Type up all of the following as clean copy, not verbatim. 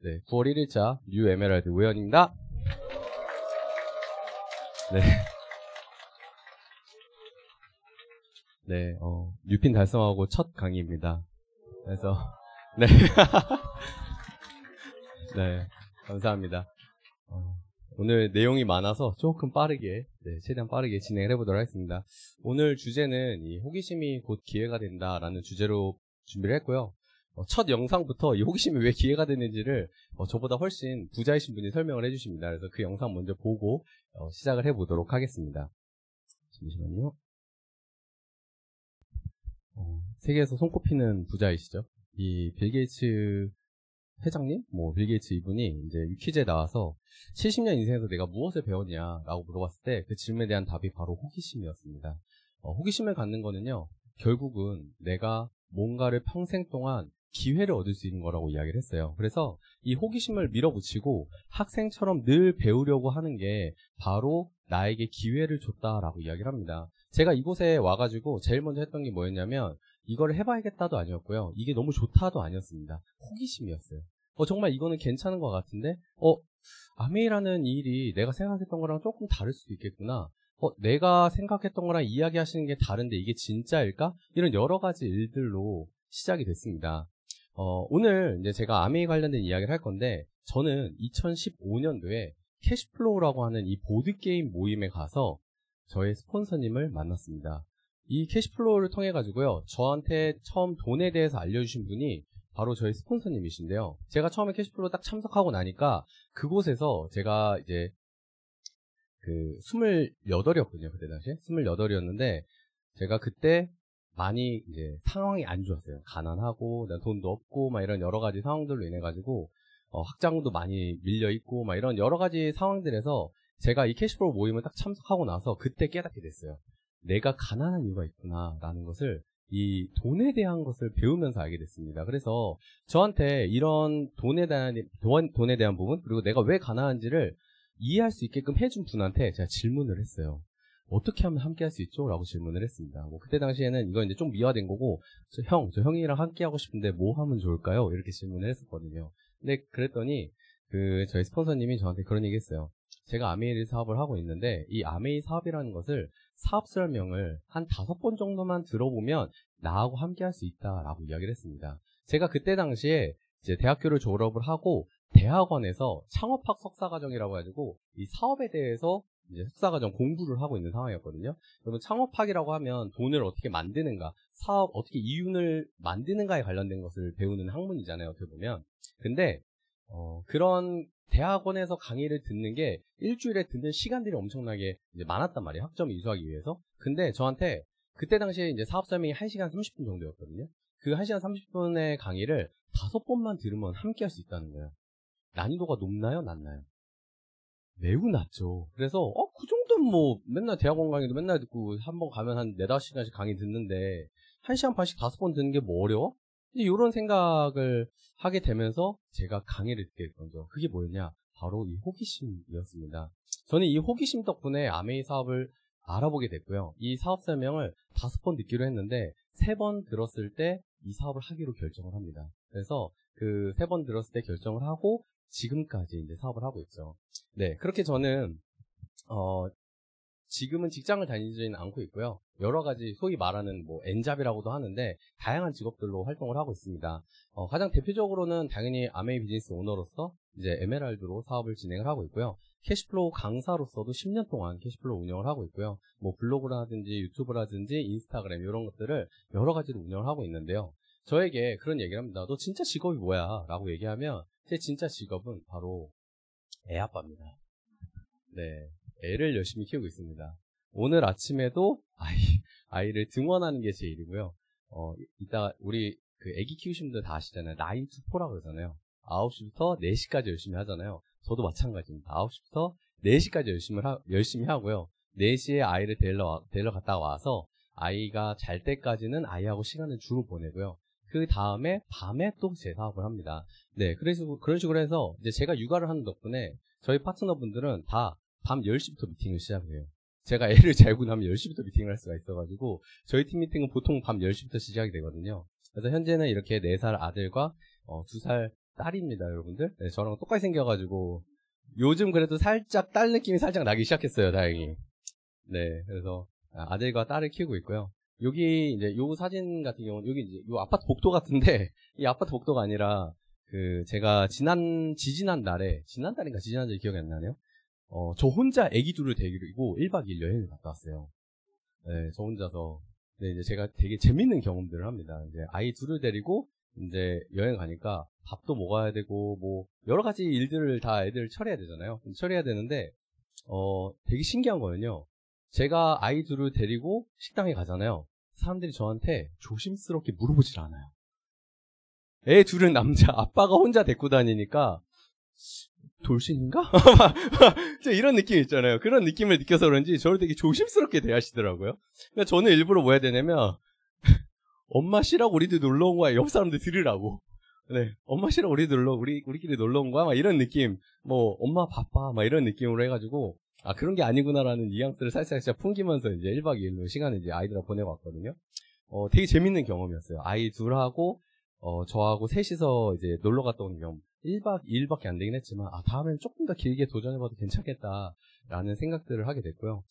네, 9월 1일자 뉴 에메랄드 우현입니다. 네. 네, 뉴핀 달성하고 첫 강의입니다. 그래서, 네. 네, 감사합니다. 오늘 내용이 많아서 조금 빠르게, 네, 최대한 빠르게 진행을 해보도록 하겠습니다. 오늘 주제는 이 호기심이 곧 기회가 된다라는 주제로 준비를 했고요. 첫 영상부터 이 호기심이 왜 기회가 되는지를 저보다 훨씬 부자이신 분이 설명을 해주십니다. 그래서 그 영상 먼저 보고 시작을 해보도록 하겠습니다. 잠시만요. 세계에서 손꼽히는 부자이시죠. 이 빌 게이츠 회장님? 빌 게이츠 이분이 이제 퀴즈에 나와서 70년 인생에서 내가 무엇을 배웠냐라고 물어봤을 때 그 질문에 대한 답이 바로 호기심이었습니다. 호기심을 갖는 거는요, 결국은 내가 뭔가를 평생 동안 기회를 얻을 수 있는 거라고 이야기를 했어요. 그래서 이 호기심을 밀어붙이고 학생처럼 늘 배우려고 하는 게 바로 나에게 기회를 줬다라고 이야기를 합니다. 제가 이곳에 와가지고 제일 먼저 했던 게 뭐였냐면 이걸 해봐야겠다도 아니었고요. 이게 너무 좋다도 아니었습니다. 호기심이었어요. 정말 이거는 괜찮은 것 같은데 아메이라는 이 일이 내가 생각했던 거랑 조금 다를 수도 있겠구나. 내가 생각했던 거랑 이야기하시는 게 다른데 이게 진짜일까? 이런 여러 가지 일들로 시작이 됐습니다. 오늘 이제 제가 아메이 관련된 이야기를 할 건데, 저는 2015년도에 캐시플로우라고 하는 이 보드게임 모임에 가서 저의 스폰서님을 만났습니다. 이 캐시플로우를 통해 가지고요, 저한테 처음 돈에 대해서 알려주신 분이 바로 저희 스폰서님이신데요. 제가 처음에 캐시플로우 딱 참석하고 나니까 그곳에서 제가 이제 28이었거든요. 그때 당시에 28이었는데 제가 그때 많이 이제 상황이 안 좋았어요. 가난하고 돈도 없고 막 이런 여러 가지 상황들로 인해 가지고 학장도 많이 밀려 있고 막 이런 여러 가지 상황들에서 제가 이 캐시플로우 모임을 딱 참석하고 나서 그때 깨닫게 됐어요. 내가 가난한 이유가 있구나라는 것을, 이 돈에 대한 것을 배우면서 알게 됐습니다. 그래서 저한테 이런 돈에 대한 부분, 그리고 내가 왜 가난한지를 이해할 수 있게끔 해준 분한테 제가 질문을 했어요. 어떻게 하면 함께 할 수 있죠? 라고 질문을 했습니다. 그때 당시에는 이건 이제 좀 미화된 거고, 저 형이랑 함께 하고 싶은데 뭐 하면 좋을까요? 이렇게 질문을 했었거든요. 근데 그랬더니 저희 스폰서님이 저한테 그런 얘기 했어요. 제가 아메이 사업을 하고 있는데 이 아메이 사업이라는 것을 사업 설명을 한 5번 정도만 들어보면 나하고 함께 할 수 있다라고 이야기를 했습니다. 제가 그때 당시에 이제 대학교를 졸업을 하고 대학원에서 창업학 석사과정이라고 해가지고 이 사업에 대해서 이제 석사과정 공부를 하고 있는 상황이었거든요. 여러분, 창업학이라고 하면 돈을 어떻게 만드는가, 사업 어떻게 이윤을 만드는가에 관련된 것을 배우는 학문이잖아요, 어떻게 보면. 근데 그런 대학원에서 강의를 듣는 게 일주일에 듣는 시간들이 엄청나게 이제 많았단 말이에요. 학점을 이수하기 위해서. 근데 저한테 그때 당시에 이제 사업 설명이 1시간 30분 정도였거든요. 그 1시간 30분의 강의를 5번만 들으면 함께 할 수 있다는 거예요. 난이도가 높나요? 낮나요? 매우 낮죠. 그래서 그 정도는 뭐 맨날 대학원 강의도 맨날 듣고 한 번 가면 한 4-5시간씩 강의 듣는데 1시간 반씩 5번 듣는 게 뭐 어려워? 이런 생각을 하게 되면서 제가 강의를 듣게 됐던 거죠. 그게 뭐였냐? 바로 이 호기심이었습니다. 저는 이 호기심 덕분에 아메이 사업을 알아보게 됐고요. 이 사업 설명을 5번 듣기로 했는데 3번 들었을 때 이 사업을 하기로 결정을 합니다. 그래서 그 3번 들었을 때 결정을 하고 지금까지 이제 사업을 하고 있죠. 네, 그렇게 저는 지금은 직장을 다니지는 않고 있고요. 여러 가지 소위 말하는 엔잡이라고도 하는데 다양한 직업들로 활동을 하고 있습니다. 가장 대표적으로는 당연히 아메이 비즈니스 오너로서 이제 에메랄드로 사업을 진행을 하고 있고요. 캐시플로우 강사로서도 10년 동안 캐시플로우 운영을 하고 있고요. 블로그라든지 유튜브라든지 인스타그램 이런 것들을 여러 가지로 운영을 하고 있는데요. 저에게 그런 얘기를 합니다. 너 진짜 직업이 뭐야? 라고 얘기하면 제 진짜 직업은 바로 애아빠입니다. 네, 애를 열심히 키우고 있습니다. 오늘 아침에도 아이를 등원하는 게 제 일이고요. 이따 우리 애기 키우시는 분들 다 아시잖아요. 9to4라고 그러잖아요. 9시부터 4시까지 열심히 하잖아요. 저도 마찬가지입니다. 9시부터 4시까지 열심히 하고요. 4시에 아이를 데리러 갔다가 와서 아이가 잘 때까지는 아이하고 시간을 주로 보내고요. 그 다음에 밤에 또 제 사업을 합니다. 네, 그래서 그런 식으로 해서 이제 제가 육아를 하는 덕분에 저희 파트너분들은 다 밤 10시부터 미팅을 시작해요. 제가 애를 재우고 나면 10시부터 미팅을 할 수가 있어가지고 저희 팀 미팅은 보통 밤 10시부터 시작이 되거든요. 그래서 현재는 이렇게 4살 아들과 2살 딸입니다, 여러분들. 네, 저랑 똑같이 생겨가지고 요즘 그래도 살짝 딸 느낌이 살짝 나기 시작했어요, 다행히. 네, 그래서 아들과 딸을 키우고 있고요. 여기 이제 요 사진 같은 경우는 여기 이제 요 아파트 복도 같은데 이 아파트 복도가 아니라 제가 지난달인가 지지난달 기억이 안 나네요. 저 혼자 아기 둘을 데리고 1박 2일 여행을 갔다 왔어요. 네, 저 혼자서. 네, 이제 제가 되게 재밌는 경험들을 합니다. 이제 아이 둘을 데리고 이제 여행 가니까 밥도 먹어야 되고 뭐 여러 가지 일들을 다 애들 처리해야 되잖아요. 처리해야 되는데 되게 신기한 거는요. 제가 아이 둘을 데리고 식당에 가잖아요. 사람들이 저한테 조심스럽게 물어보질 않아요. 애 둘은 남자, 아빠가 혼자 데리고 다니니까 돌싱인가? 이런 느낌 있잖아요. 그런 느낌을 느껴서 그런지 저를 되게 조심스럽게 대하시더라고요. 그러니까 저는 일부러 뭐 해야 되냐면 엄마 씨라고 우리들 놀러 온 거야. 옆 사람들 들으라고. 네, 엄마 씨라고 우리끼리 놀러 온 거야. 막 이런 느낌. 뭐 엄마 바빠. 막 이런 느낌으로 해가지고 그런 게 아니구나라는 뉘앙스를 살짝 풍기면서 이제 1박 2일로 시간을 이제 아이들하고 보내고 왔거든요. 되게 재밌는 경험이었어요. 아이 둘하고 저하고 셋이서 이제 놀러 갔다 온 경험. 1박 2일밖에 안 되긴 했지만, 다음엔 조금 더 길게 도전해봐도 괜찮겠다라는 생각들을 하게 됐고요.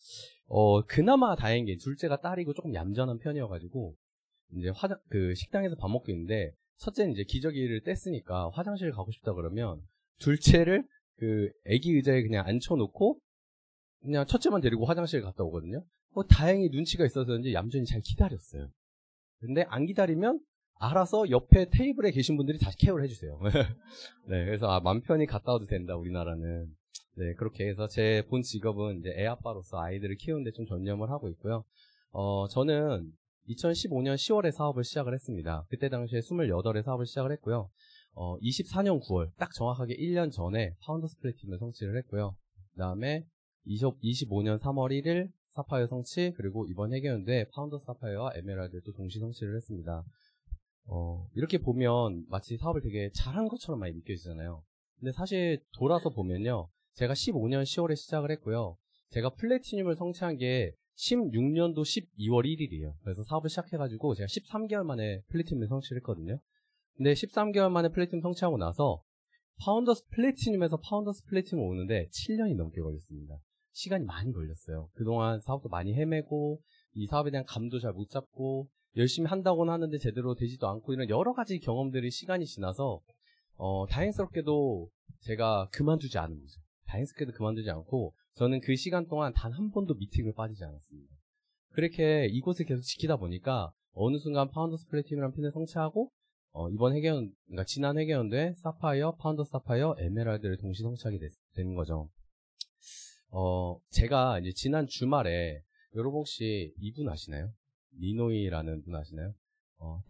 그나마 다행인 게 둘째가 딸이고 조금 얌전한 편이어가지고, 이제 식당에서 밥 먹고 있는데, 첫째는 이제 기저귀를 뗐으니까 화장실 가고 싶다 그러면, 둘째를 애기 의자에 그냥 앉혀놓고, 그냥 첫째만 데리고 화장실 갔다 오거든요. 다행히 눈치가 있어서인지 얌전히 잘 기다렸어요. 근데 안 기다리면, 알아서 옆에 테이블에 계신 분들이 다시 케어를 해주세요. 네, 그래서 맘 편히 갔다 와도 된다, 우리나라는. 네, 그렇게 해서 제 본 직업은 이제 애 아빠로서 아이들을 키우는데 좀 전념을 하고 있고요. 저는 2015년 10월에 사업을 시작을 했습니다. 그때 당시에 28에 사업을 시작을 했고요. 24년 9월, 딱 정확하게 1년 전에 파운더스 플래티넘을 성취를 했고요. 그 다음에 25년 3월 1일 사파이어 성취, 그리고 이번 회계연도에 파운더스 사파이어와 에메랄드도 동시 성취를 했습니다. 이렇게 보면 마치 사업을 되게 잘한 것처럼 많이 느껴지잖아요. 근데 사실 돌아서 보면요. 제가 15년 10월에 시작을 했고요. 제가 플래티늄을 성취한 게 16년도 12월 1일이에요. 그래서 사업을 시작해가지고 제가 13개월 만에 플래티늄을 성취를 했거든요. 근데 13개월 만에 플래티늄 성취하고 나서 파운더스 플래티늄에서 파운더스 플래티늄 오는데 7년이 넘게 걸렸습니다. 시간이 많이 걸렸어요. 그동안 사업도 많이 헤매고 이 사업에 대한 감도 잘 못 잡고 열심히 한다고는 하는데 제대로 되지도 않고 이런 여러 가지 경험들이 시간이 지나서 다행스럽게도 제가 그만두지 않은 거죠. 다행스럽게도 그만두지 않고 저는 그 시간 동안 단 한 번도 미팅을 빠지지 않았습니다. 그렇게 이곳을 계속 지키다 보니까 어느 순간 파운더스 플래티넘이라는 핀을 성취하고 이번 그러니까 지난 회계연도에 사파이어, 파운더스 사파이어, 에메랄드를 동시 성취하게 되는 거죠. 제가 이제 지난 주말에 여러분 혹시 이분 아시나요? 니노이라는 분 아시나요?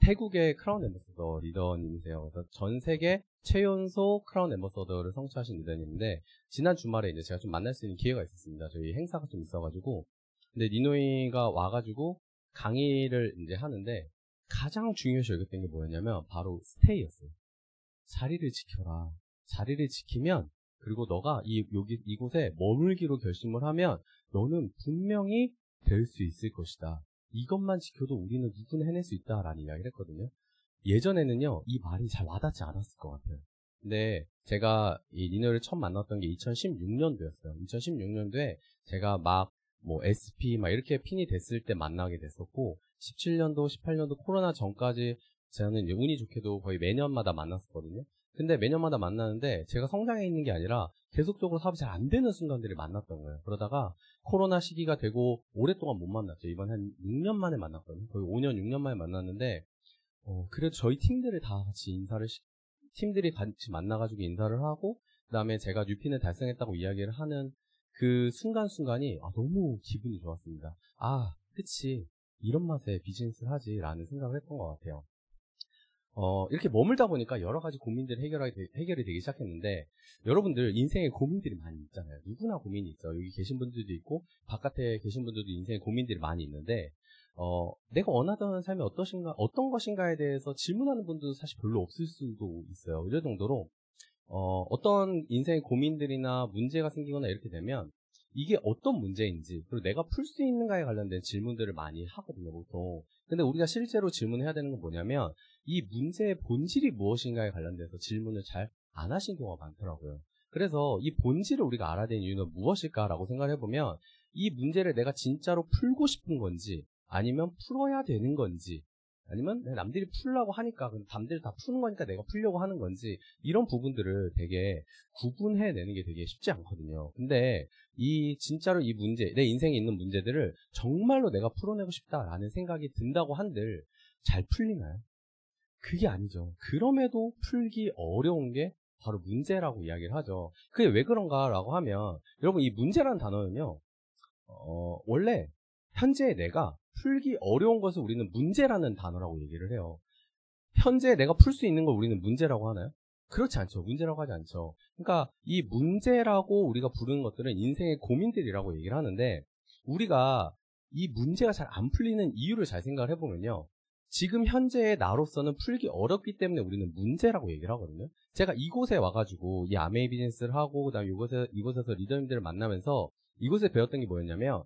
태국의 크라운 앰버서더 리더님이세요. 그래서 전 세계 최연소 크라운 앰버서더를 성취하신 리더님인데 지난 주말에 이제 제가 좀 만날 수 있는 기회가 있었습니다. 저희 행사가 좀 있어가지고 근데 니노이가 와가지고 강의를 이제 하는데 가장 중요시 여겼던 게 뭐였냐면 바로 스테이였어요. 자리를 지켜라. 자리를 지키면 그리고 너가 이곳에 머물기로 결심을 하면 너는 분명히 될 수 있을 것이다. 이것만 지켜도 우리는 누구나 해낼 수 있다라는 이야기를 했거든요. 예전에는요, 이 말이 잘 와닿지 않았을 것 같아요. 근데 제가 이 니노를 처음 만났던 게 2016년도였어요. 2016년도에 제가 SP 이렇게 핀이 됐을 때 만나게 됐었고, 17년도, 18년도 코로나 전까지 저는 이제 운이 좋게도 거의 매년마다 만났었거든요. 근데 매년마다 만나는데 제가 성장해 있는 게 아니라 계속적으로 사업이 잘 안 되는 순간들을 만났던 거예요. 그러다가 코로나 시기가 되고 오랫동안 못 만났죠. 이번에 한 6년 만에 만났거든요. 거의 5년, 6년 만에 만났는데 그래도 저희 팀들을 다 같이 팀들이 같이 만나가지고 인사를 하고 그 다음에 제가 뉴핀을 달성했다고 이야기를 하는 그 순간순간이 너무 기분이 좋았습니다. 그치. 이런 맛에 비즈니스를 하지 라는 생각을 했던 것 같아요. 이렇게 머물다 보니까 여러 가지 고민들이 해결이 되기 시작했는데, 여러분들 인생에 고민들이 많이 있잖아요. 누구나 고민이 있죠. 여기 계신 분들도 있고, 바깥에 계신 분들도 인생에 고민들이 많이 있는데, 내가 원하던 삶이 어떤 것인가에 대해서 질문하는 분들도 사실 별로 없을 수도 있어요. 이럴 정도로, 어떤 인생의 고민들이나 문제가 생기거나 이렇게 되면, 이게 어떤 문제인지, 그리고 내가 풀 수 있는가에 관련된 질문들을 많이 하거든요, 보통. 근데 우리가 실제로 질문해야 되는 건 뭐냐면, 이 문제의 본질이 무엇인가에 관련돼서 질문을 잘 안 하신 경우가 많더라고요. 그래서 이 본질을 우리가 알아야 되는 이유는 무엇일까라고 생각을 해보면 이 문제를 내가 진짜로 풀고 싶은 건지 아니면 풀어야 되는 건지 아니면 남들이 풀라고 하니까 남들이 다 푸는 거니까 내가 풀려고 하는 건지 이런 부분들을 되게 구분해내는 게 되게 쉽지 않거든요. 근데 진짜로 이 문제, 내 인생에 있는 문제들을 정말로 내가 풀어내고 싶다라는 생각이 든다고 한들 잘 풀리나요? 그게 아니죠. 그럼에도 풀기 어려운 게 바로 문제라고 이야기를 하죠. 그게 왜 그런가라고 하면 여러분 이 문제라는 단어는요. 원래 현재 내가 풀기 어려운 것을 우리는 문제라는 단어라고 얘기를 해요. 현재 내가 풀 수 있는 걸 우리는 문제라고 하나요? 그렇지 않죠. 문제라고 하지 않죠. 그러니까 이 문제라고 우리가 부르는 것들은 인생의 고민들이라고 얘기를 하는데 우리가 이 문제가 잘 안 풀리는 이유를 잘 생각을 해보면요. 지금 현재의 나로서는 풀기 어렵기 때문에 우리는 문제라고 얘기를 하거든요. 제가 이곳에 와가지고 이 아메이 비즈니스를 하고 그다음에 이곳에서 리더님들을 만나면서 이곳에 배웠던 게 뭐였냐면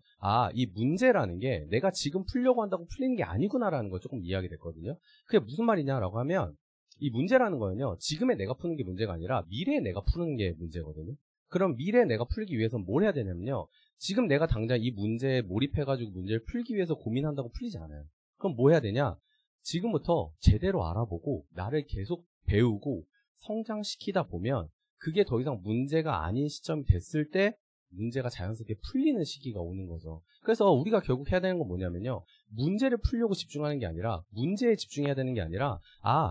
이 문제라는 게 내가 지금 풀려고 한다고 풀리는 게 아니구나라는 걸 조금 이해하게 됐거든요. 그게 무슨 말이냐라고 하면 이 문제라는 거는요. 지금의 내가 푸는 게 문제가 아니라 미래의 내가 푸는 게 문제거든요. 그럼 미래의 내가 풀기 위해서는 뭘 해야 되냐면요. 지금 내가 당장 이 문제에 몰입해가지고 문제를 풀기 위해서 고민한다고 풀리지 않아요. 그럼 뭐 해야 되냐? 지금부터 제대로 알아보고 나를 계속 배우고 성장시키다 보면 그게 더 이상 문제가 아닌 시점이 됐을 때 문제가 자연스럽게 풀리는 시기가 오는 거죠. 그래서 우리가 결국 해야 되는 건 뭐냐면요. 문제를 풀려고 집중하는 게 아니라 문제에 집중해야 되는 게 아니라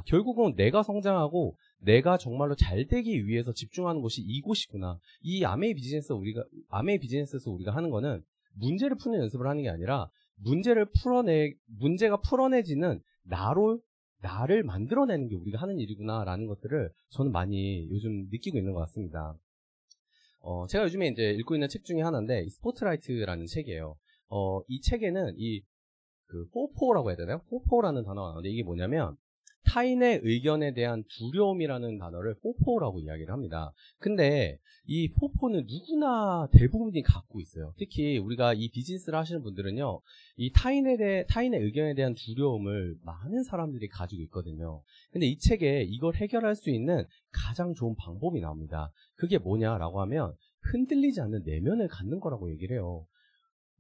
결국은 내가 성장하고 내가 정말로 잘 되기 위해서 집중하는 곳이 이곳이구나. 이 아메이 비즈니스에서 우리가 하는 거는 문제를 푸는 연습을 하는 게 아니라 문제가 풀어내지는 나를 만들어내는 게 우리가 하는 일이구나라는 것들을 저는 많이 요즘 느끼고 있는 것 같습니다. 제가 요즘에 이제 읽고 있는 책 중에 하나인데, 스포트라이트라는 책이에요. 이 책에는 포포라고 해야 되나요? 포포라는 단어가 나오는데, 이게 뭐냐면, 타인의 의견에 대한 두려움이라는 단어를 포포라고 이야기를 합니다. 근데 이 포포는 누구나 대부분이 갖고 있어요. 특히 우리가 이 비즈니스를 하시는 분들은요, 이 타인의 의견에 대한 두려움을 많은 사람들이 가지고 있거든요. 근데 이 책에 이걸 해결할 수 있는 가장 좋은 방법이 나옵니다. 그게 뭐냐라고 하면 흔들리지 않는 내면을 갖는 거라고 얘기를 해요.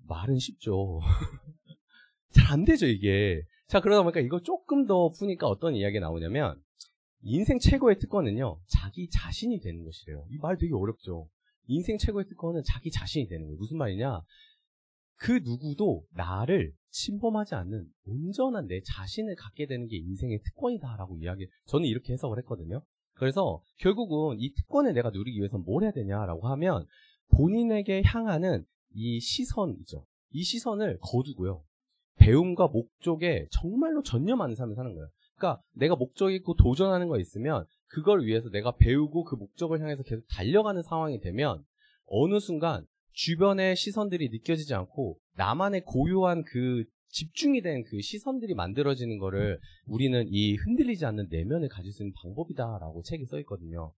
말은 쉽죠. 잘 안 되죠, 이게. 자, 그러다 보니까 이거 조금 더 푸니까 어떤 이야기가 나오냐면, 인생 최고의 특권은요, 자기 자신이 되는 것이래요. 이 말 되게 어렵죠. 인생 최고의 특권은 자기 자신이 되는 거예요. 무슨 말이냐? 그 누구도 나를 침범하지 않는 온전한 내 자신을 갖게 되는 게 인생의 특권이다라고 저는 이렇게 해석을 했거든요. 그래서 결국은 이 특권을 내가 누리기 위해서는 뭘 해야 되냐라고 하면, 본인에게 향하는 이 시선이죠. 이 시선을 거두고요. 배움과 목적에 정말로 전념하는 삶을 사는 거예요. 그러니까 내가 목적이 있고 도전하는 거 있으면 그걸 위해서 내가 배우고 그 목적을 향해서 계속 달려가는 상황이 되면 어느 순간 주변의 시선들이 느껴지지 않고 나만의 고유한 그 집중이 된 그 시선들이 만들어지는 거를 우리는 이 흔들리지 않는 내면을 가질 수 있는 방법이다라고 책이 써 있거든요.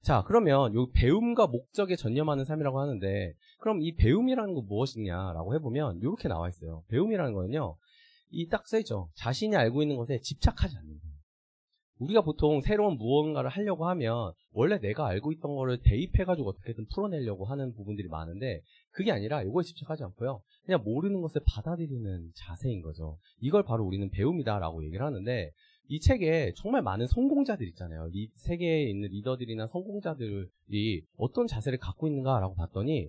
자, 그러면 요 배움과 목적에 전념하는 삶이라고 하는데, 그럼 이 배움이라는 건 무엇이냐라고 해보면 이렇게 나와 있어요. 배움이라는 거는요, 이 딱 써있죠. 자신이 알고 있는 것에 집착하지 않는 거예요. 우리가 보통 새로운 무언가를 하려고 하면 원래 내가 알고 있던 거를 대입해가지고 어떻게든 풀어내려고 하는 부분들이 많은데, 그게 아니라 이거에 집착하지 않고요, 그냥 모르는 것을 받아들이는 자세인 거죠. 이걸 바로 우리는 배움이다라고 얘기를 하는데, 이 책에 정말 많은 성공자들 있잖아요. 이 세계에 있는 리더들이나 성공자들이 어떤 자세를 갖고 있는가라고 봤더니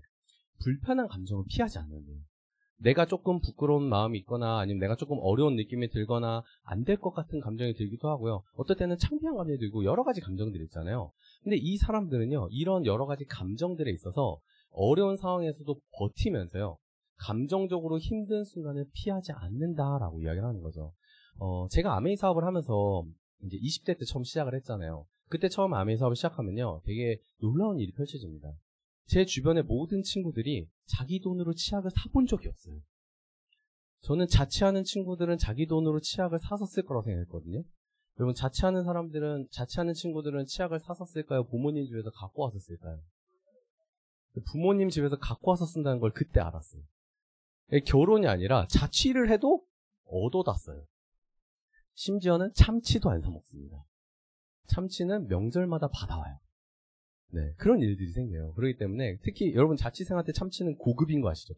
불편한 감정을 피하지 않는 거예요. 내가 조금 부끄러운 마음이 있거나 아니면 내가 조금 어려운 느낌이 들거나 안 될 것 같은 감정이 들기도 하고요. 어떨 때는 창피한 감정이 들고 여러 가지 감정들이 있잖아요. 근데 이 사람들은요, 이런 여러 가지 감정들에 있어서 어려운 상황에서도 버티면서요, 감정적으로 힘든 순간을 피하지 않는다라고 이야기를 하는 거죠. 제가 아메이 사업을 하면서 이제 20대 때 처음 시작을 했잖아요. 그때 처음 아메이 사업을 시작하면요, 되게 놀라운 일이 펼쳐집니다. 제 주변의 모든 친구들이 자기 돈으로 치약을 사본 적이 없어요. 저는 자취하는 친구들은 자기 돈으로 치약을 사서 쓸 거라고 생각했거든요. 여러분, 자취하는 친구들은 치약을 사서 쓸까요? 부모님 집에서 갖고 와서 쓸까요? 부모님 집에서 갖고 와서 쓴다는 걸 그때 알았어요. 결혼이 아니라 자취를 해도 얻어다 써요. 심지어는 참치도 안 사 먹습니다. 참치는 명절마다 받아와요. 네, 그런 일들이 생겨요. 그렇기 때문에 특히 여러분 자취생한테 참치는 고급인 거 아시죠?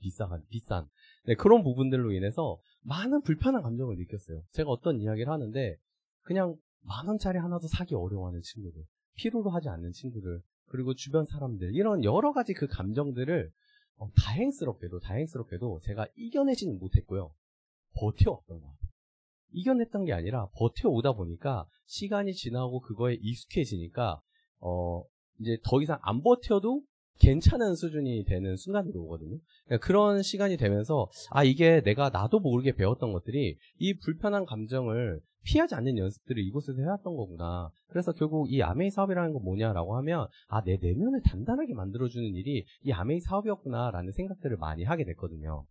비싼. 네, 그런 부분들로 인해서 많은 불편한 감정을 느꼈어요. 제가 어떤 이야기를 하는데 그냥 10,000원짜리 하나도 사기 어려워하는 친구들, 필요로 하지 않는 친구들, 그리고 주변 사람들, 이런 여러 가지 그 감정들을 다행스럽게도 제가 이겨내지는 못했고요. 버텨왔던 것 같아요. 이겨냈던 게 아니라 버텨오다 보니까 시간이 지나고 그거에 익숙해지니까 이제 더 이상 안 버텨도 괜찮은 수준이 되는 순간이 오거든요. 그러니까 그런 시간이 되면서 이게 내가 나도 모르게 배웠던 것들이 이 불편한 감정을 피하지 않는 연습들을 이곳에서 해왔던 거구나. 그래서 결국 이 아메이 사업이라는 건 뭐냐라고 하면 내 내면을 단단하게 만들어주는 일이 이 아메이 사업이었구나라는 생각들을 많이 하게 됐거든요.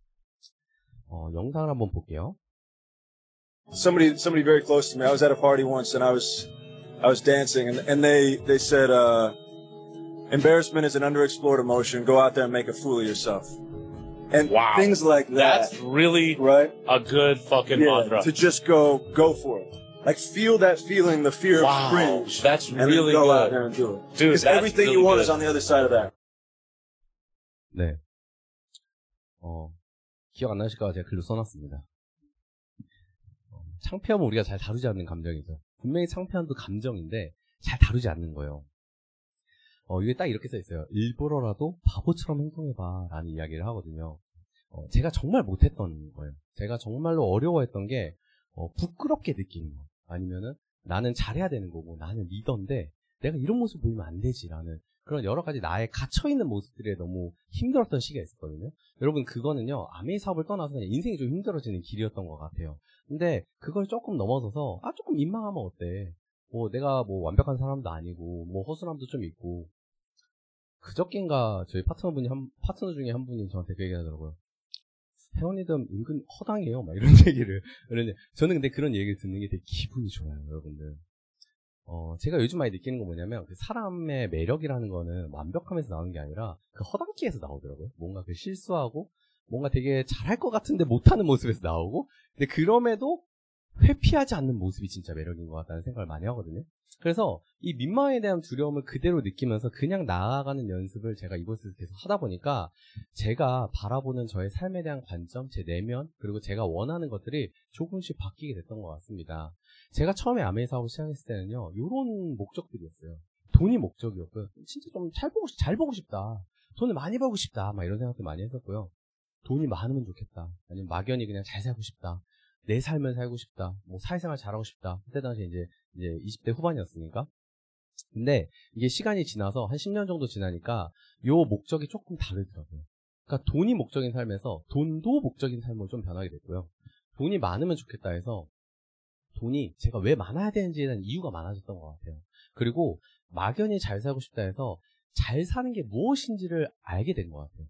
영상을 한번 볼게요. Somebody very close to me. I was at a party once and I was dancing and they said embarrassment is an underexplored emotion. Go out there and make a fool of yourself. And wow. Things like that. That's really right? A good fucking mantra. To just go for it. Like feel that feeling, the fear of cringe. That's and really then go good. out there and do it. Dude, because everything really you want good. is on the other side of that. 네. 기억 안 나실까 제가 글로 써놨습니다. 창피함은 우리가 잘 다루지 않는 감정이죠. 분명히 창피함도 감정인데 잘 다루지 않는 거예요. 이게 딱 이렇게 써 있어요. 일부러라도 바보처럼 행동해봐 라는 이야기를 하거든요. 제가 정말 못했던 거예요. 제가 정말로 어려워했던 게 부끄럽게 느끼는 거, 아니면은 나는 잘해야 되는 거고 나는 리더인데 내가 이런 모습 보이면 안 되지라는 그런 여러 가지 나의 갇혀있는 모습들에 너무 힘들었던 시기가 있었거든요. 여러분 그거는요, 아메이 사업을 떠나서 그냥 인생이 좀 힘들어지는 길이었던 것 같아요. 근데 그걸 조금 넘어서서 조금 민망하면 어때, 내가 완벽한 사람도 아니고 허술함도 좀 있고. 그저께인가 저희 파트너 중에 한 분이 저한테 그 얘기 하더라고요. 회원이든 은근 허당해요 막 이런 얘기를. 그런데 저는 근데 그런 얘기를 듣는 게 되게 기분이 좋아요, 여러분들. 제가 요즘 많이 느끼는 건 뭐냐면, 그 사람의 매력이라는 거는 완벽함에서 나오는 게 아니라 그 허당기에서 나오더라고요. 뭔가 그 실수하고, 뭔가 되게 잘할 것 같은데 못하는 모습에서 나오고, 근데 그럼에도 회피하지 않는 모습이 진짜 매력인 것 같다는 생각을 많이 하거든요. 그래서 이 민망에 대한 두려움을 그대로 느끼면서 그냥 나아가는 연습을 제가 이곳에서 계속 하다 보니까 제가 바라보는 저의 삶에 대한 관점, 제 내면, 그리고 제가 원하는 것들이 조금씩 바뀌게 됐던 것 같습니다. 제가 처음에 아메이 사업을 시작했을 때는요, 이런 목적들이었어요. 돈이 목적이었고요. 진짜 좀 잘 보고 싶다. 돈을 많이 벌고 싶다. 막 이런 생각도 많이 했었고요. 돈이 많으면 좋겠다. 아니면 막연히 그냥 잘 살고 싶다. 내 삶을 살고 싶다. 사회생활 잘하고 싶다. 그때 당시 이제 20대 후반이었으니까. 근데 이게 시간이 지나서 한 10년 정도 지나니까 요 목적이 조금 다르더라고요. 그러니까 돈이 목적인 삶에서 돈도 목적인 삶으로 좀 변하게 됐고요. 돈이 많으면 좋겠다 해서 돈이 제가 왜 많아야 되는지에 대한 이유가 많아졌던 것 같아요. 그리고 막연히 잘 살고 싶다 해서 잘 사는 게 무엇인지를 알게 된 것 같아요.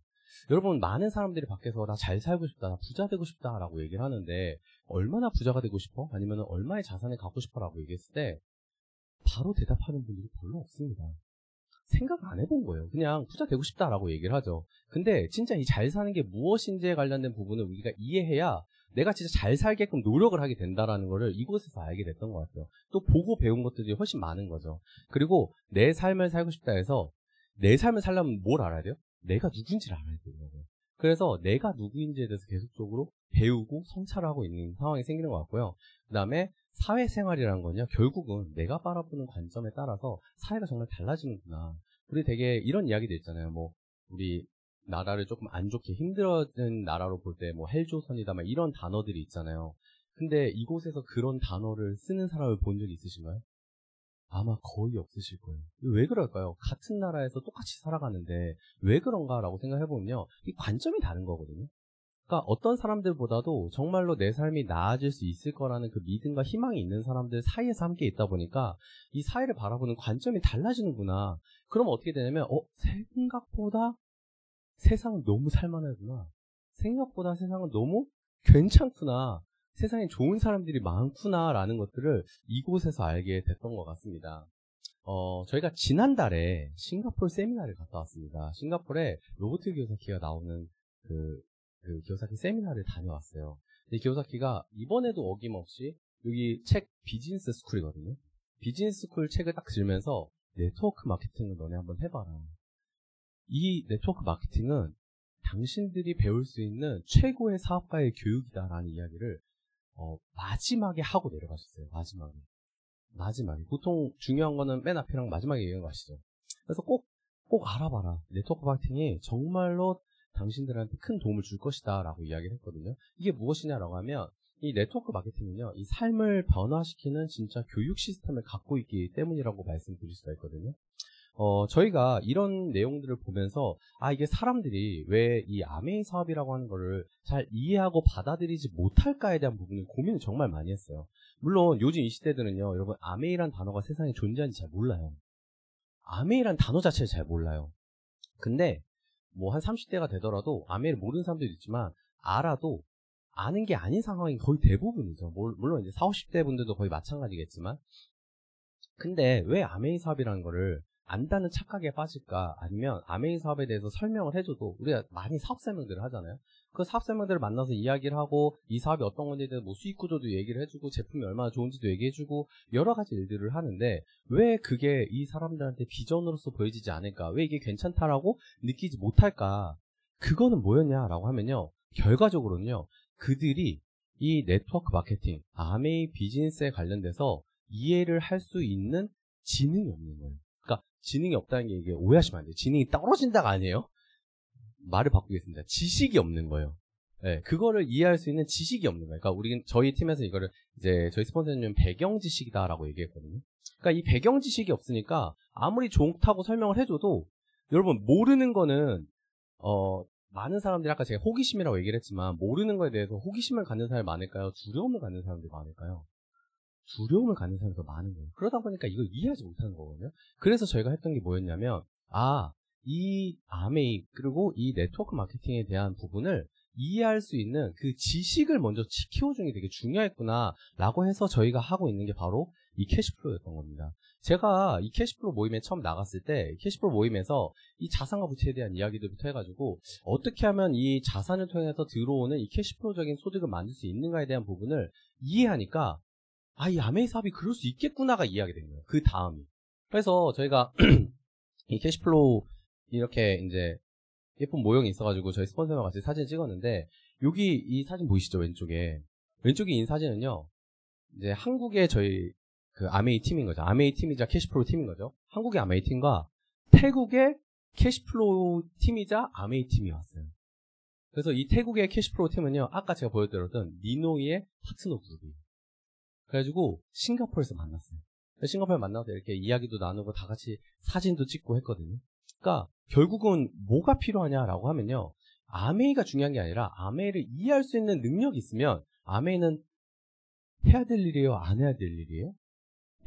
여러분, 많은 사람들이 밖에서 나 잘 살고 싶다, 나 부자 되고 싶다 라고 얘기를 하는데, 얼마나 부자가 되고 싶어? 아니면 얼마의 자산을 갖고 싶어? 라고 얘기했을 때 바로 대답하는 분들이 별로 없습니다. 생각 안 해본 거예요. 그냥 부자 되고 싶다 라고 얘기를 하죠. 근데 진짜 이 잘 사는 게 무엇인지에 관련된 부분을 우리가 이해해야 내가 진짜 잘 살게끔 노력을 하게 된다라는 거를 이곳에서 알게 됐던 것 같아요. 또 보고 배운 것들이 훨씬 많은 거죠. 그리고 내 삶을 살고 싶다 해서 내 삶을 살려면 뭘 알아야 돼요? 내가 누구인지를 알아야 돼요. 그래서 내가 누구인지에 대해서 계속적으로 배우고 성찰하고 있는 상황이 생기는 것 같고요. 그 다음에 사회생활이라는 건요, 결국은 내가 바라보는 관점에 따라서 사회가 정말 달라지는구나. 우리 되게 이런 이야기도 있잖아요. 우리 나라를 조금 안 좋게 힘들어진 나라로 볼 때 헬조선이다 막 이런 단어들이 있잖아요. 근데 이곳에서 그런 단어를 쓰는 사람을 본 적이 있으신가요? 아마 거의 없으실 거예요. 왜 그럴까요? 같은 나라에서 똑같이 살아가는데 왜 그런가라고 생각해보면요, 이 관점이 다른 거거든요. 그러니까 어떤 사람들보다도 정말로 내 삶이 나아질 수 있을 거라는 그 믿음과 희망이 있는 사람들 사이에서 함께 있다 보니까 이 사회를 바라보는 관점이 달라지는구나. 그럼 어떻게 되냐면 생각보다 세상은 너무 살만하구나. 생각보다 세상은 너무 괜찮구나. 세상에 좋은 사람들이 많구나 라는 것들을 이곳에서 알게 됐던 것 같습니다. 저희가 지난달에 싱가포르 세미나를 갔다 왔습니다. 싱가포르에 로버트 기요사키가 나오는 그 기요사키 세미나를 다녀왔어요. 근데 기요사키가 이번에도 어김없이 여기 책 비즈니스 스쿨이거든요. 비즈니스 스쿨 책을 딱 들면서 네트워크 마케팅을 너네 한번 해봐라. 이 네트워크 마케팅은 당신들이 배울 수 있는 최고의 사업가의 교육이다라는 이야기를 마지막에 하고 내려가셨어요. 마지막에. 보통 중요한 거는 맨 앞이랑 마지막에 얘기하는 거 아시죠? 그래서 꼭 알아봐라. 네트워크 마케팅이 정말로 당신들한테 큰 도움을 줄 것이다 라고 이야기를 했거든요. 이게 무엇이냐라고 하면 이 네트워크 마케팅은요, 이 삶을 변화시키는 진짜 교육 시스템을 갖고 있기 때문이라고 말씀드릴 수가 있거든요. 저희가 이런 내용들을 보면서 이게 사람들이 왜 이 아메이 사업이라고 하는 거를 잘 이해하고 받아들이지 못할까에 대한 부분을 고민을 정말 많이 했어요. 물론 요즘 이 시대들은요, 여러분 아메이란 단어가 세상에 존재하는지 잘 몰라요. 아메이란 단어 자체를 잘 몰라요. 근데 뭐 한 30대가 되더라도 아메이를 모르는 사람들도 있지만 알아도 아는 게 아닌 상황이 거의 대부분이죠. 물론 이제 40, 50대 분들도 거의 마찬가지겠지만, 근데 왜 아메이 사업이라는 거를 안다는 착각에 빠질까? 아니면 아메이 사업에 대해서 설명을 해줘도 우리가 많이 사업 설명들을 하잖아요. 그 사업 설명들을 만나서 이야기를 하고 이 사업이 어떤 건지에 대해서 뭐 수익 구조도 얘기를 해주고 제품이 얼마나 좋은지도 얘기해주고 여러 가지 일들을 하는데 왜 그게 이 사람들한테 비전으로서 보여지지 않을까? 왜 이게 괜찮다라고 느끼지 못할까? 그거는 뭐였냐라고 하면요, 결과적으로는요, 그들이 이 네트워크 마케팅, 아메이 비즈니스에 관련돼서 이해를 할 수 있는 지능이 없는 거예요. 그러니까 지능이 없다는 게 이게 오해하시면 안 돼요. 지능이 떨어진다가 아니에요. 말을 바꾸겠습니다. 지식이 없는 거예요. 네, 그거를 이해할 수 있는 지식이 없는 거예요. 그러니까 저희 팀에서 이거를 이제 저희 스폰서님 배경 지식이다라고 얘기했거든요. 그러니까 이 배경 지식이 없으니까 아무리 좋다고 설명을 해줘도 여러분 모르는 거는 많은 사람들이 아까 제가 호기심이라고 얘기를 했지만 모르는 거에 대해서 호기심을 갖는 사람이 많을까요? 두려움을 갖는 사람들이 많을까요? 두려움을 갖는 사람이 더 많은 거예요. 그러다 보니까 이걸 이해하지 못하는 거거든요. 그래서 저희가 했던 게 뭐였냐면 이 아메이 그리고 이 네트워크 마케팅에 대한 부분을 이해할 수 있는 그 지식을 먼저 키워주는 게 되게 중요했구나 라고 해서 저희가 하고 있는 게 바로 이 캐시플로우였던 겁니다. 제가 이 캐시플로우 모임에 처음 나갔을 때 캐시플로우 모임에서 이 자산과 부채에 대한 이야기들부터 해가지고 어떻게 하면 이 자산을 통해서 들어오는 이 캐시플로우적인 소득을 만들 수 있는가에 대한 부분을 이해하니까 이 아메이 사업이 그럴 수 있겠구나가 이해하게 된 거예요. 그 다음이. 그래서 저희가 이 캐시플로우 이렇게 이제 예쁜 모형이 있어가지고 저희 스폰서랑 같이 사진 찍었는데 여기 이 사진 보이시죠? 왼쪽에 이 사진은요, 이제 한국의 저희 그 아메이 팀인 거죠. 아메이 팀이자 캐시플로우 팀인 거죠. 한국의 아메이 팀과 태국의 캐시플로우 팀이자 아메이 팀이 왔어요. 그래서 이 태국의 캐시플로우 팀은요, 아까 제가 보여드렸던 니노이의 파트너 그룹이에요. 그래가지고 싱가포르에서 만났어요. 싱가포르에 만나서 이렇게 이야기도 나누고 다 같이 사진도 찍고 했거든요. 그러니까 결국은 뭐가 필요하냐라고 하면요, 아메이가 중요한 게 아니라 아메이를 이해할 수 있는 능력이 있으면 아메이는 해야 될 일이에요? 안 해야 될 일이에요?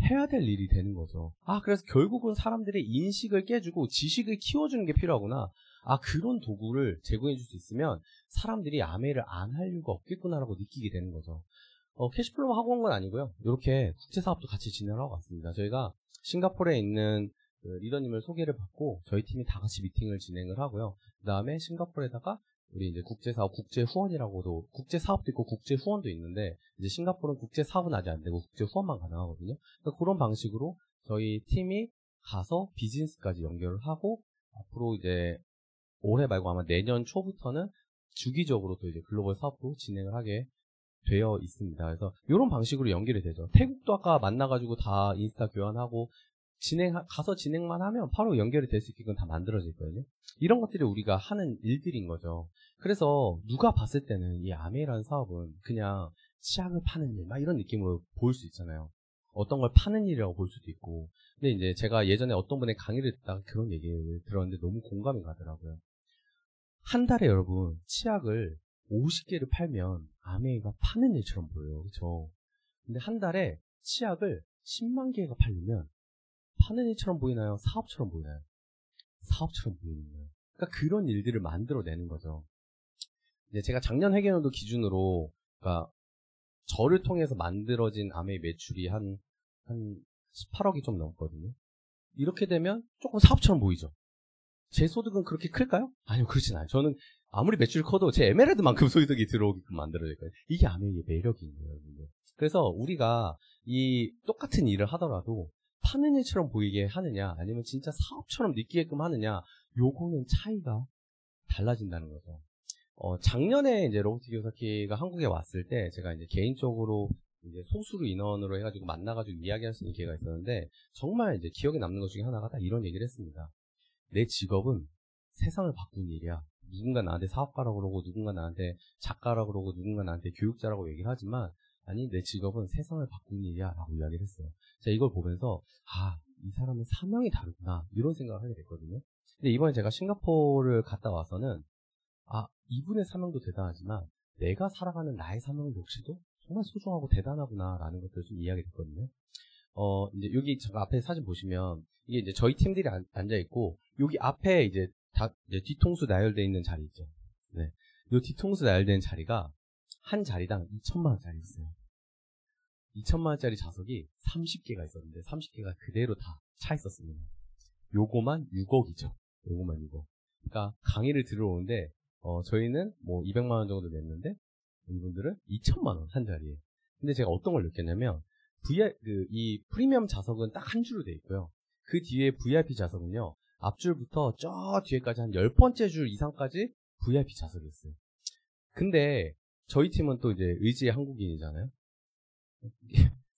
해야 될 일이 되는 거죠. 그래서 결국은 사람들의 인식을 깨주고 지식을 키워주는 게 필요하구나. 그런 도구를 제공해 줄 수 있으면 사람들이 아메이를 안 할 이유가 없겠구나라고 느끼게 되는 거죠. 캐시플로우 하고 온 건 아니고요. 이렇게 국제사업도 같이 진행을 하고 왔습니다. 저희가 싱가포르에 있는 그 리더님을 소개를 받고 저희 팀이 다 같이 미팅을 진행을 하고요. 그 다음에 싱가포르에다가 우리 이제 국제사업, 국제후원이라고도, 국제사업도 있고 국제후원도 있는데, 이제 싱가포르는 국제사업은 아직 안 되고 국제후원만 가능하거든요. 그러니까 그런 방식으로 저희 팀이 가서 비즈니스까지 연결을 하고, 앞으로 이제 올해 말고 아마 내년 초부터는 주기적으로 또 이제 글로벌 사업도 진행을 하게 되어 있습니다. 그래서 이런 방식으로 연결이 되죠. 태국도 아까 만나가지고 다 인스타 교환하고 가서 진행만 하면 바로 연결이 될 수 있게끔 다 만들어져 있거든요. 이런 것들이 우리가 하는 일들인 거죠. 그래서 누가 봤을 때는 이 아메이라는 사업은 그냥 치약을 파는 일, 막 이런 느낌으로 보일 수 있잖아요. 어떤 걸 파는 일이라고 볼 수도 있고. 근데 이제 제가 예전에 어떤 분의 강의를 듣다가 그런 얘기를 들었는데 너무 공감이 가더라고요. 한 달에 여러분 치약을 50개를 팔면 아메이가 파는 일처럼 보여요. 그렇죠? 근데 한 달에 치약을 10만 개가 팔리면 파는 일처럼 보이나요? 사업처럼 보이나요? 사업처럼 보이는 거예요. 그러니까 그런 일들을 만들어내는 거죠. 이제 제가 작년 회계연도 기준으로, 그러니까 저를 통해서 만들어진 아메이 매출이 한 18억이 좀 넘거든요. 이렇게 되면 조금 사업처럼 보이죠. 제 소득은 그렇게 클까요? 아니요, 그렇진 않아요. 저는 아무리 매출이 커도 제 에메랄드만큼 소득이 들어오게끔 만들어질 거예요. 이게 아메이의 매력인 거예요. 여러분들. 그래서 우리가 이 똑같은 일을 하더라도 파는 일처럼 보이게 하느냐 아니면 진짜 사업처럼 느끼게끔 하느냐 요거는 차이가 달라진다는 거죠. 작년에 이제 로버트 키요사키가 한국에 왔을 때 제가 이제 개인적으로 이제 소수로 인원으로 해가지고 만나가지고 이야기할 수 있는 기회가 있었는데 정말 이제 기억에 남는 것 중에 하나가 딱 이런 얘기를 했습니다. 내 직업은 세상을 바꾸는 일이야. 누군가 나한테 사업가라고 그러고 누군가 나한테 작가라고 그러고 누군가 나한테 교육자라고 얘기를 하지만 아니 내 직업은 세상을 바꾸는 일이야 라고 이야기를 했어요. 제가 이걸 보면서 이 사람은 사명이 다르구나 이런 생각을 하게 됐거든요. 근데 이번에 제가 싱가포르를 갔다 와서는 이분의 사명도 대단하지만 내가 살아가는 나의 사명 역시도 정말 소중하고 대단하구나 라는 것들을 좀 이해하게 됐거든요. 이제 여기 제가 앞에 사진 보시면 이게 이제 저희 팀들이 앉아있고 여기 앞에 이제 이제 뒤통수 나열되어 있는 자리 있죠. 네. 이 뒤통수 나열된 자리가 한 자리당 2천만원짜리 있어요. 2천만원짜리 자석이 30개가 있었는데 30개가 그대로 다 차 있었습니다. 요거만 6억이죠. 요거만 6억. 그러니까 강의를 들어오는데 저희는 뭐 200만원 정도 냈는데 이분들은 2천만원 한 자리에. 근데 제가 어떤 걸 느꼈냐면 이 프리미엄 자석은 딱 한 줄로 돼 있고요. 그 뒤에 VIP 자석은요. 앞줄부터 저 뒤에까지 한 10번째 줄 이상까지 VIP 자석이 있어요. 근데 저희 팀은 또 이제 의지의 한국인이잖아요.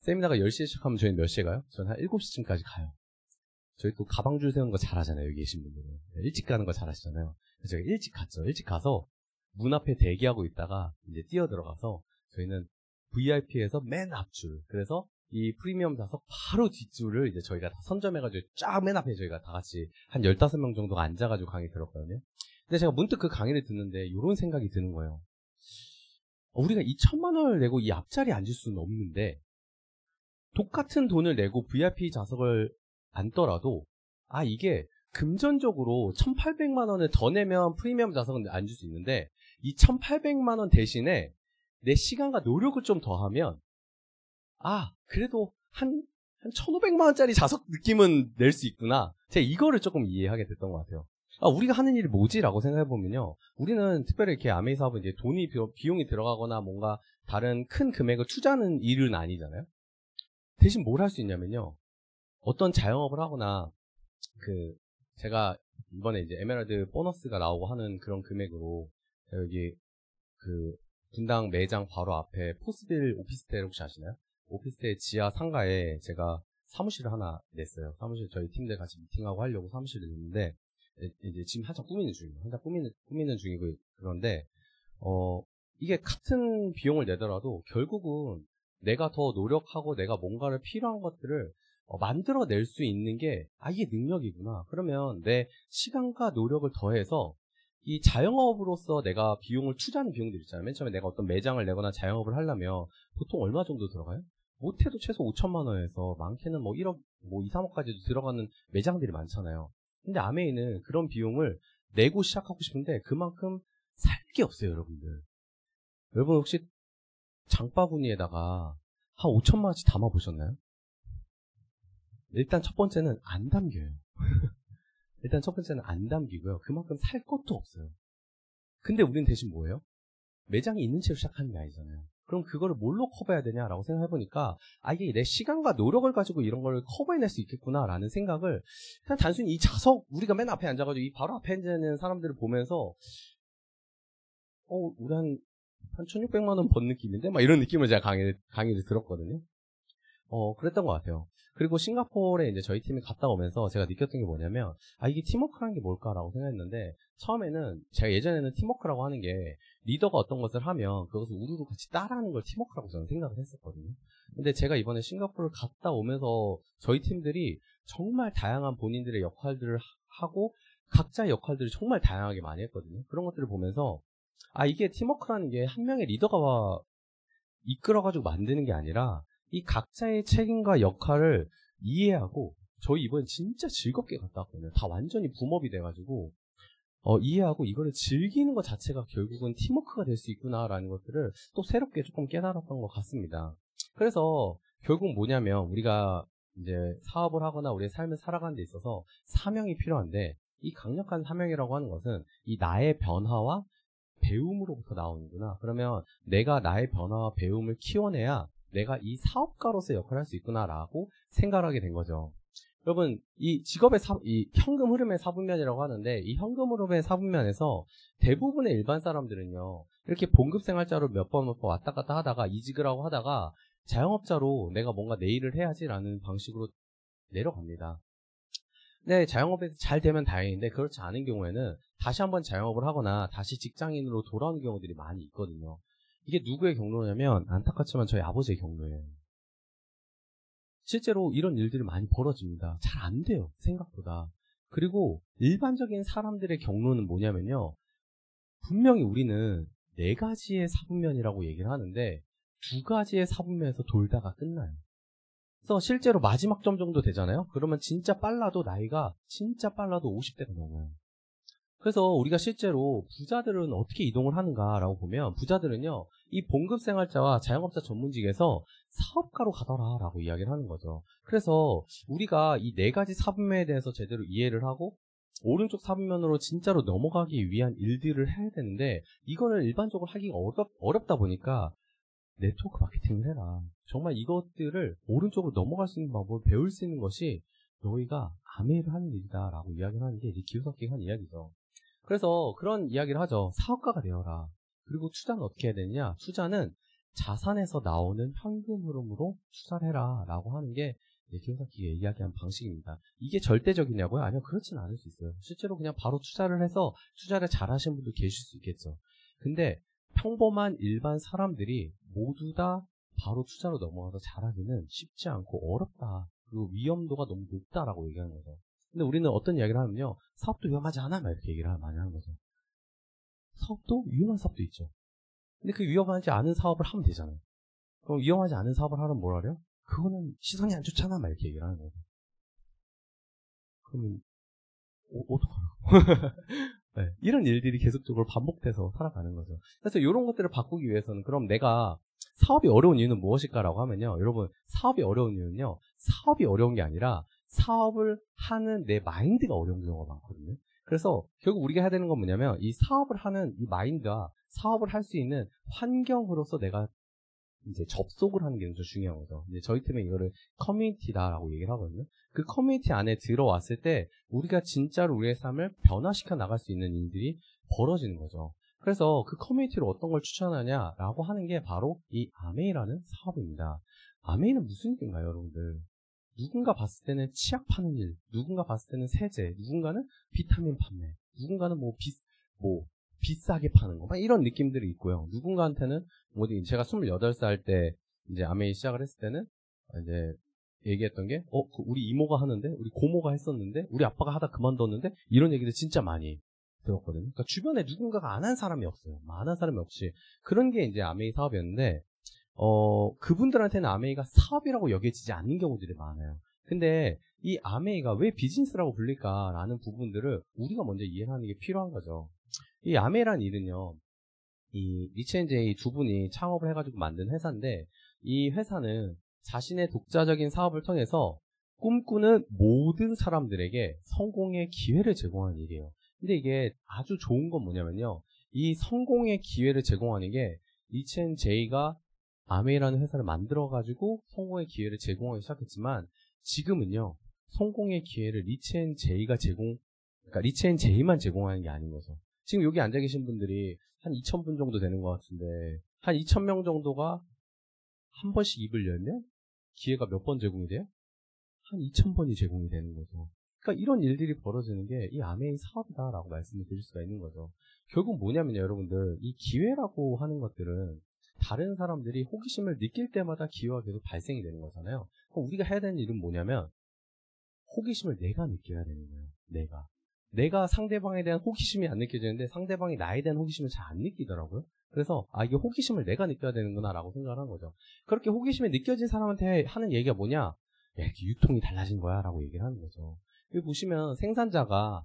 세미나가 10시에 시작하면 저희는 몇 시에 가요? 저는 한 7시쯤까지 가요. 저희 또 가방줄 세우는 거 잘하잖아요. 여기 계신 분들은. 일찍 가는 거 잘하시잖아요. 그래서 제가 일찍 갔죠. 일찍 가서 문 앞에 대기하고 있다가 이제 뛰어 들어가서 저희는 VIP에서 맨 앞줄. 그래서 이 프리미엄 좌석 바로 뒷줄을 이제 저희가 다 선점해가지고 쫙 맨 앞에 저희가 다 같이 한 15명 정도가 앉아가지고 강의 들었거든요. 근데 제가 문득 그 강의를 듣는데 이런 생각이 드는 거예요. 우리가 2천만 원을 내고 이 앞자리에 앉을 수는 없는데 똑같은 돈을 내고 VIP 좌석을 앉더라도 이게 금전적으로 1,800만 원을 더 내면 프리미엄 좌석은 앉을 수 있는데 이 1,800만 원 대신에 내 시간과 노력을 좀 더하면 그래도 한 1,500만 원짜리 좌석 느낌은 낼 수 있구나. 제가 이거를 조금 이해하게 됐던 것 같아요. 우리가 하는 일이 뭐지라고 생각해보면요. 우리는 특별히 이렇게 아메이 사업은 이제 비용이 들어가거나 뭔가 다른 큰 금액을 투자하는 일은 아니잖아요. 대신 뭘 할 수 있냐면요. 어떤 자영업을 하거나 제가 이번에 이제 에메랄드 보너스가 나오고 하는 그런 금액으로 여기 분당 매장 바로 앞에 포스빌 오피스텔 혹시 아시나요? 오피스텔 지하 상가에 제가 사무실을 하나 냈어요. 사무실 저희 팀들 같이 미팅하고 하려고 사무실을 냈는데 이제 지금 한참 꾸미는 중이에요. 한참 꾸미는 중이고 그런데 이게 같은 비용을 내더라도 결국은 내가 더 노력하고 내가 뭔가를 필요한 것들을 만들어낼 수 있는 게 이게 능력이구나. 그러면 내 시간과 노력을 더해서 이 자영업으로서 내가 비용을 투자하는 비용들 있잖아요. 맨 처음에 내가 어떤 매장을 내거나 자영업을 하려면 보통 얼마 정도 들어가요? 못해도 최소 5천만 원에서 많게는 뭐 1억, 뭐 2, 3억까지도 들어가는 매장들이 많잖아요. 근데 아메이는 그런 비용을 내고 시작하고 싶은데 그만큼 살 게 없어요, 여러분들. 여러분 혹시 장바구니에다가 한 5천만 원씩 담아보셨나요? 일단 첫 번째는 안 담겨요. 일단 첫 번째는 안 담기고요. 그만큼 살 것도 없어요. 근데 우리는 대신 뭐예요? 매장이 있는 채로 시작하는 게 아니잖아요. 그럼 그거를 뭘로 커버해야 되냐라고 생각해보니까 이게 내 시간과 노력을 가지고 이런 걸 커버해낼 수 있겠구나라는 생각을 그냥 단순히 이 자석 우리가 맨 앞에 앉아가지고 이 바로 앞에 앉아있는 사람들을 보면서 우리 한 1,600만 원 번 느낌인데? 막 이런 느낌을 제가 강의를 들었거든요. 그랬던 것 같아요. 그리고 싱가포르에 이제 저희 팀이 갔다 오면서 제가 느꼈던 게 뭐냐면, 이게 팀워크라는 게 뭘까라고 생각했는데, 처음에는 제가 예전에는 팀워크라고 하는 게 리더가 어떤 것을 하면 그것을 우르르 같이 따라하는 걸 팀워크라고 저는 생각을 했었거든요. 근데 제가 이번에 싱가포르를 갔다 오면서 저희 팀들이 정말 다양한 본인들의 역할들을 하고 각자의 역할들을 정말 다양하게 많이 했거든요. 그런 것들을 보면서 이게 팀워크라는 게 한 명의 리더가 이끌어가지고 만드는 게 아니라 이 각자의 책임과 역할을 이해하고 저희 이번에 진짜 즐겁게 갔다 왔거든요. 다 완전히 붐업이 돼가지고 이해하고 이거를 즐기는 것 자체가 결국은 팀워크가 될 수 있구나라는 것들을 또 새롭게 조금 깨달았던 것 같습니다. 그래서 결국 뭐냐면 우리가 이제 사업을 하거나 우리의 삶을 살아가는 데 있어서 사명이 필요한데 이 강력한 사명이라고 하는 것은 이 나의 변화와 배움으로부터 나오는구나. 그러면 내가 나의 변화와 배움을 키워내야 내가 이 사업가로서의 역할을 할 수 있구나라고 생각하게 된 거죠. 여러분, 이 직업의 이 현금 흐름의 사분면이라고 하는데, 이 현금 흐름의 사분면에서 대부분의 일반 사람들은요, 이렇게 봉급 생활자로 몇 번 왔다 갔다 하다가 이직을 하고 하다가 자영업자로 내가 뭔가 내 일을 해야지라는 방식으로 내려갑니다. 네, 자영업에서 잘 되면 다행인데, 그렇지 않은 경우에는 다시 한번 자영업을 하거나 다시 직장인으로 돌아오는 경우들이 많이 있거든요. 이게 누구의 경로냐면, 안타깝지만 저희 아버지의 경로예요. 실제로 이런 일들이 많이 벌어집니다. 잘 안 돼요, 생각보다. 그리고 일반적인 사람들의 경로는 뭐냐면요, 분명히 우리는 4가지의 사분면이라고 얘기를 하는데 2가지의 사분면에서 돌다가 끝나요. 그래서 실제로 마지막 점 정도 되잖아요. 그러면 진짜 빨라도 나이가 진짜 빨라도 50대가 넘어요. 그래서 우리가 실제로 부자들은 어떻게 이동을 하는가라고 보면, 부자들은요, 이 봉급생활자와 자영업자 전문직에서 사업가로 가더라라고 이야기를 하는 거죠. 그래서 우리가 이 4가지 사분면에 대해서 제대로 이해를 하고 오른쪽 사분면으로 진짜로 넘어가기 위한 일들을 해야 되는데, 이거는 일반적으로 하기가 어렵다 보니까 네트워크 마케팅을 해라. 정말 이것들을 오른쪽으로 넘어갈 수 있는 방법을 배울 수 있는 것이 너희가 아메이를 하는 일이다라고 이야기를 하는 게 이제 기후석기가 한 이야기죠. 그래서 그런 이야기를 하죠. 사업가가 되어라. 그리고 투자는 어떻게 해야 되느냐? 투자는 자산에서 나오는 현금 흐름으로 투자를 해라 라고 하는 게 기후석기가 이야기한 방식입니다. 이게 절대적이냐고요? 아니요, 그렇지는 않을 수 있어요. 실제로 그냥 바로 투자를 해서 투자를 잘 하시는 분도 계실 수 있겠죠. 근데 평범한 일반 사람들이 모두 다 바로 투자로 넘어가서 잘하기는 쉽지 않고 어렵다. 그리고 위험도가 너무 높다라고 얘기하는 거죠. 근데 우리는 어떤 이야기를 하면요, 사업도 위험하지 않아? 막 이렇게 얘기를 많이 하는 거죠. 사업도 위험한 사업도 있죠. 근데 그 위험하지 않은 사업을 하면 되잖아요. 그럼 위험하지 않은 사업을 하면 뭐라 그래요? 그거는 시선이 안 좋잖아, 막 이렇게 얘기를 하는 거죠. 그러면 어떡하라고? 네, 이런 일들이 계속적으로 반복돼서 살아가는 거죠. 그래서 이런 것들을 바꾸기 위해서는, 그럼 내가 사업이 어려운 이유는 무엇일까라고 하면요, 여러분, 사업이 어려운 이유는요, 사업이 어려운 게 아니라 사업을 하는 내 마인드가 어려운 경우가 많거든요. 그래서 결국 우리가 해야 되는 건 뭐냐면, 이 사업을 하는 이 마인드와 사업을 할 수 있는 환경으로서 내가 이제 접속을 하는 게 굉장히 중요한 거죠. 이제 저희 팀은 이거를 커뮤니티다라고 얘기를 하거든요. 그 커뮤니티 안에 들어왔을 때 우리가 진짜로 우리의 삶을 변화시켜 나갈 수 있는 일들이 벌어지는 거죠. 그래서 그 커뮤니티로 어떤 걸 추천하냐라고 하는 게 바로 이 아메이라는 사업입니다. 아메이는 무슨 일인가요, 여러분들? 누군가 봤을 때는 치약 파는 일, 누군가 봤을 때는 세제, 누군가는 비타민 판매, 누군가는 비싸게 파는 거, 막 이런 느낌들이 있고요. 누군가한테는 제가 28살 때 이제 아메이 시작을 했을 때는 이제 얘기했던 게, 우리 이모가 하는데, 우리 고모가 했었는데, 우리 아빠가 하다 그만뒀는데, 이런 얘기를 진짜 많이 들었거든요. 그러니까 주변에 누군가가 안 한 사람이 없어요. 안 한 사람이 없이. 그런 게 이제 아메이 사업이었는데, 그분들한테는 아메이가 사업이라고 여겨지지 않는 경우들이 많아요. 근데 이 아메이가 왜 비즈니스라고 불릴까라는 부분들을 우리가 먼저 이해를 하는 게 필요한 거죠. 이 아메이라는 일은요, 이 리치 앤 제이 두 분이 창업을 해가지고 만든 회사인데, 이 회사는 자신의 독자적인 사업을 통해서 꿈꾸는 모든 사람들에게 성공의 기회를 제공하는 일이에요. 근데 이게 아주 좋은 건 뭐냐면요, 이 성공의 기회를 제공하는 게 리치 앤 제이가 아메이라는 회사를 만들어가지고 성공의 기회를 제공하기 시작했지만, 지금은요, 성공의 기회를 리치 앤 제이가 그러니까 리치 앤 제이만 제공하는 게 아닌 거죠. 지금 여기 앉아 계신 분들이 한 2,000분 정도 되는 것 같은데, 한 2,000명 정도가 한 번씩 입을 열면 기회가 몇 번 제공이 돼요? 한 2,000번이 제공이 되는 거죠. 그러니까 이런 일들이 벌어지는 게 이 아메이 사업이다라고 말씀을 드릴 수가 있는 거죠. 결국 뭐냐면요, 여러분들, 이 기회라고 하는 것들은 다른 사람들이 호기심을 느낄 때마다 기회가 계속 발생이 되는 거잖아요. 그럼 우리가 해야 되는 일은 뭐냐면, 호기심을 내가 느껴야 되는 거예요. 내가 상대방에 대한 호기심이 안 느껴지는데 상대방이 나에 대한 호기심을 잘 안 느끼더라고요. 그래서 이게 호기심을 내가 느껴야 되는구나 라고 생각을 한 거죠. 그렇게 호기심이 느껴진 사람한테 하는 얘기가 뭐냐, 야, 유통이 달라진 거야 라고 얘기를 하는 거죠. 여기 보시면 생산자가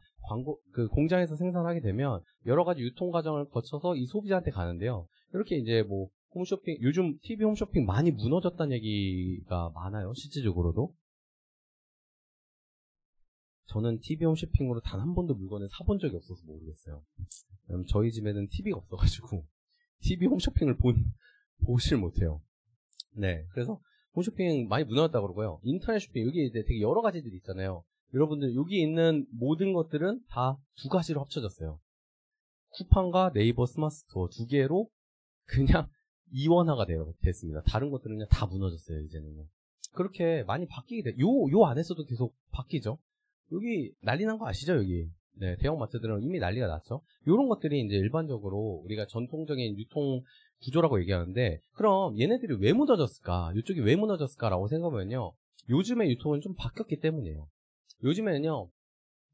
공장에서 생산하게 되면 여러 가지 유통 과정을 거쳐서 이 소비자한테 가는데요, 이렇게 이제 홈쇼핑, 요즘 TV 홈쇼핑 많이 무너졌다는 얘기가 많아요, 실질적으로도. 저는 TV 홈쇼핑으로 단 한 번도 물건을 사본 적이 없어서 모르겠어요. 저희 집에는 TV가 없어가지고 TV 홈쇼핑을 보질 못해요. 네, 그래서 홈쇼핑 많이 무너졌다고 그러고요. 인터넷 쇼핑, 여기 이제 되게 여러 가지들이 있잖아요. 여러분들, 여기 있는 모든 것들은 다 두 가지로 합쳐졌어요. 쿠팡과 네이버 스마트 스토어 두 개로 그냥 이원화가 됐습니다. 다른 것들은 그냥 다 무너졌어요, 이제는. 그렇게 많이 바뀌게 돼. 요 안에서도 계속 바뀌죠. 여기 난리 난 거 아시죠, 여기? 네, 대형마트들은 이미 난리가 났죠. 요런 것들이 이제 일반적으로 우리가 전통적인 유통 구조라고 얘기하는데, 그럼 얘네들이 왜 무너졌을까? 이쪽이 왜 무너졌을까라고 생각하면요. 요즘의 유통은 좀 바뀌었기 때문이에요. 요즘에는요,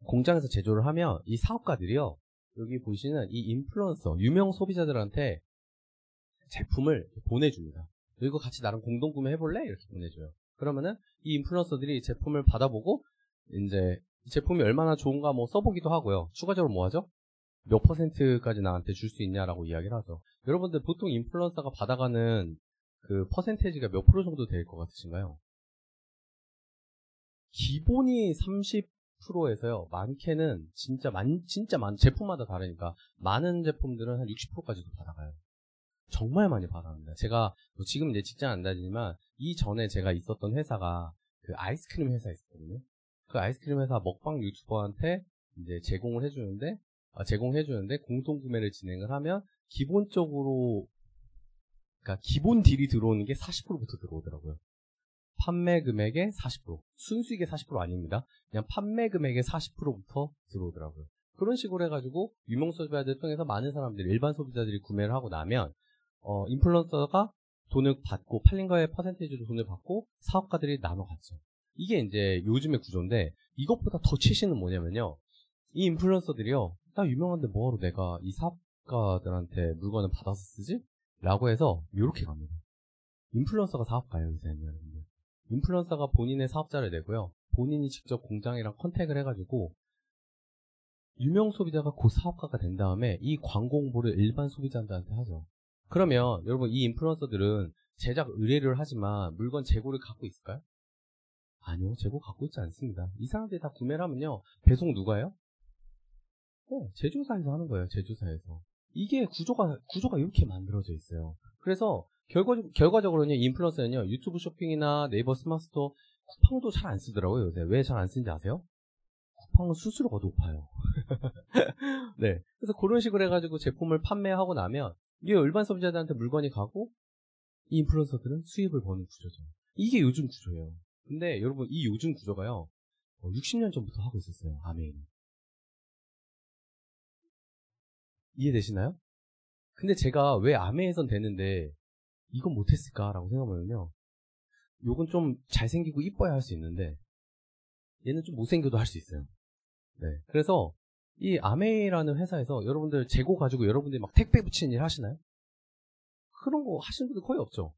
공장에서 제조를 하면 이 사업가들이요, 여기 보시는 이 인플루언서, 유명 소비자들한테 제품을 보내줍니다. 이거 같이 나랑 공동 구매 해볼래? 이렇게 보내줘요. 그러면은 이 인플루언서들이 제품을 받아보고 이제 제품이 얼마나 좋은가 뭐 써보기도 하고요. 추가적으로 뭐 하죠? 몇 %까지 나한테 줄 수 있냐라고 이야기를 하죠. 여러분들 보통 인플루언서가 받아가는 그 퍼센테이지가 몇 프로 정도 될 것 같으신가요? 기본이 30%에서요. 많게는 진짜 제품마다 다르니까 많은 제품들은 한 60%까지도 받아가요. 정말 많이 받았는데, 제가 뭐 지금 이제 직장 안 다니지만 이전에 제가 있었던 회사가 그 아이스크림 회사 있었거든요. 그 아이스크림 회사 먹방 유튜버한테 이제 제공해주는데 공동 구매를 진행을 하면 기본적으로, 그러니까 기본 딜이 들어오는 게 40%부터 들어오더라고요. 판매 금액의 40%, 순수익의 40% 아닙니다. 그냥 판매 금액의 40%부터 들어오더라고요. 그런 식으로 해가지고 유명 소비자들 통해서 많은 사람들이, 일반 소비자들이 구매를 하고 나면 인플루언서가 돈을 받고, 팔린 거에 퍼센테이지로 돈을 받고 사업가들이 나눠 갔죠. 이게 이제 요즘의 구조인데, 이것보다 더 최신은 뭐냐면요, 이 인플루언서들이요, 나 유명한데 뭐하러 내가 이 사업가들한테 물건을 받아서 쓰지? 라고 해서 요렇게 갑니다. 인플루언서가 사업가예요, 요새는. 여러분들, 인플루언서가 본인의 사업자를 내고요, 본인이 직접 공장이랑 컨택을 해가지고 유명 소비자가 그 사업가가 된 다음에 이 광고 홍보를 일반 소비자들한테 하죠. 그러면 여러분, 이 인플루언서들은 제작 의뢰를 하지만 물건 재고를 갖고 있을까요? 아니요, 재고 갖고 있지 않습니다. 이 사람들이 다 구매를 하면요, 배송 누가 해요? 제조사에서 하는 거예요. 제조사에서. 이게 구조가 이렇게 만들어져 있어요. 그래서 결과적으로는 인플루언서는요, 유튜브 쇼핑이나 네이버 스마트 스토어, 쿠팡도 잘 안 쓰더라고요, 요새. 왜 잘 안 쓰는지 아세요? 쿠팡은 수수료가 높아요. 네. 그래서 그런 식으로 해가지고 제품을 판매하고 나면 이게 일반 소비자들한테 물건이 가고, 이 인플루언서들은 수입을 버는 구조죠. 이게 요즘 구조예요. 근데 여러분, 이 요즘 구조가요, 60년 전부터 하고 있었어요, 아메이는. 이해되시나요? 근데 제가 왜 아메에선 되는데 이건 못했을까라고 생각하면요, 요건 좀 잘생기고 이뻐야 할 수 있는데 얘는 좀 못생겨도 할 수 있어요. 네. 그래서 이 아메이라는 회사에서 여러분들 재고 가지고 여러분들이 막 택배 붙이는 일 하시나요? 그런 거 하시는 분들 거의 없죠.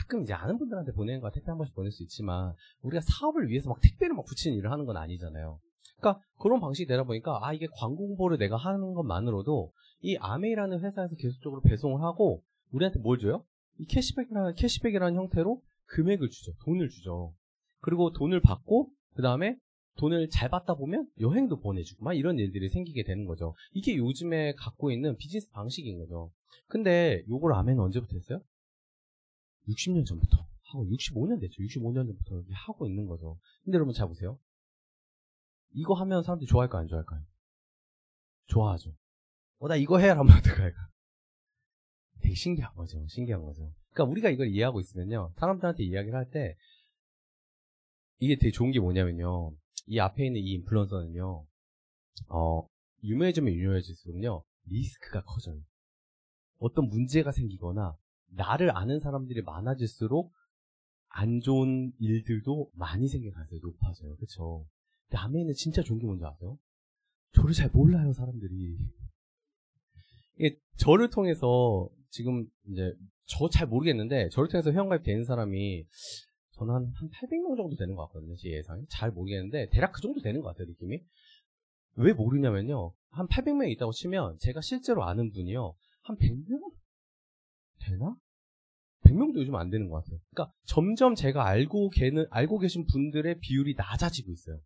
가끔 이제 아는 분들한테 보내는 거 택배 한 번씩 보낼 수 있지만, 우리가 사업을 위해서 막 택배를 막 붙이는 일을 하는 건 아니잖아요. 그러니까 그런 방식이 되다 보니까, 이게 광고 홍보를 내가 하는 것만으로도 이 아메이라는 회사에서 계속적으로 배송을 하고 우리한테 뭘 줘요? 이 캐시백이라는 형태로 금액을 주죠. 돈을 주죠. 그리고 돈을 받고 그 다음에 돈을 잘 받다 보면 여행도 보내주고 막 이런 일들이 생기게 되는 거죠. 이게 요즘에 갖고 있는 비즈니스 방식인 거죠. 근데 요걸 아메는 언제부터 했어요? 60년 전부터 하고, 65년 됐죠. 65년 전부터 이렇게 하고 있는 거죠. 근데 여러분 잘 보세요. 이거 하면 사람들이 좋아할까요, 안 좋아할까요? 좋아하죠. 나 이거 해, 라면 어떡할까? 되게 신기한 거죠. 그러니까 우리가 이걸 이해하고 있으면요, 사람들한테 이야기를 할 때 이게 되게 좋은 게 뭐냐면요, 이 앞에 있는 이 인플루언서는요, 유명해지면 유명해질수록요, 리스크가 커져요. 어떤 문제가 생기거나 나를 아는 사람들이 많아질수록 안 좋은 일들도 많이 생길 가능성이 높아져요. 그쵸? 근데 아메이는 진짜 좋은 게 뭔지 아세요? 저를 잘 몰라요, 사람들이. 이게 저를 통해서 지금 이제 저 잘 모르겠는데, 저를 통해서 회원가입 되는 사람이 저는 한 800명 정도 되는 것 같거든요, 제 예상이. 잘 모르겠는데 대략 그 정도 되는 것 같아요, 느낌이. 왜 모르냐면요, 한 800명이 있다고 치면 제가 실제로 아는 분이요, 한 100명? 되나? 100명도 요즘 안 되는 것 같아요. 그러니까 점점 제가 알고 계신 분들의 비율이 낮아지고 있어요.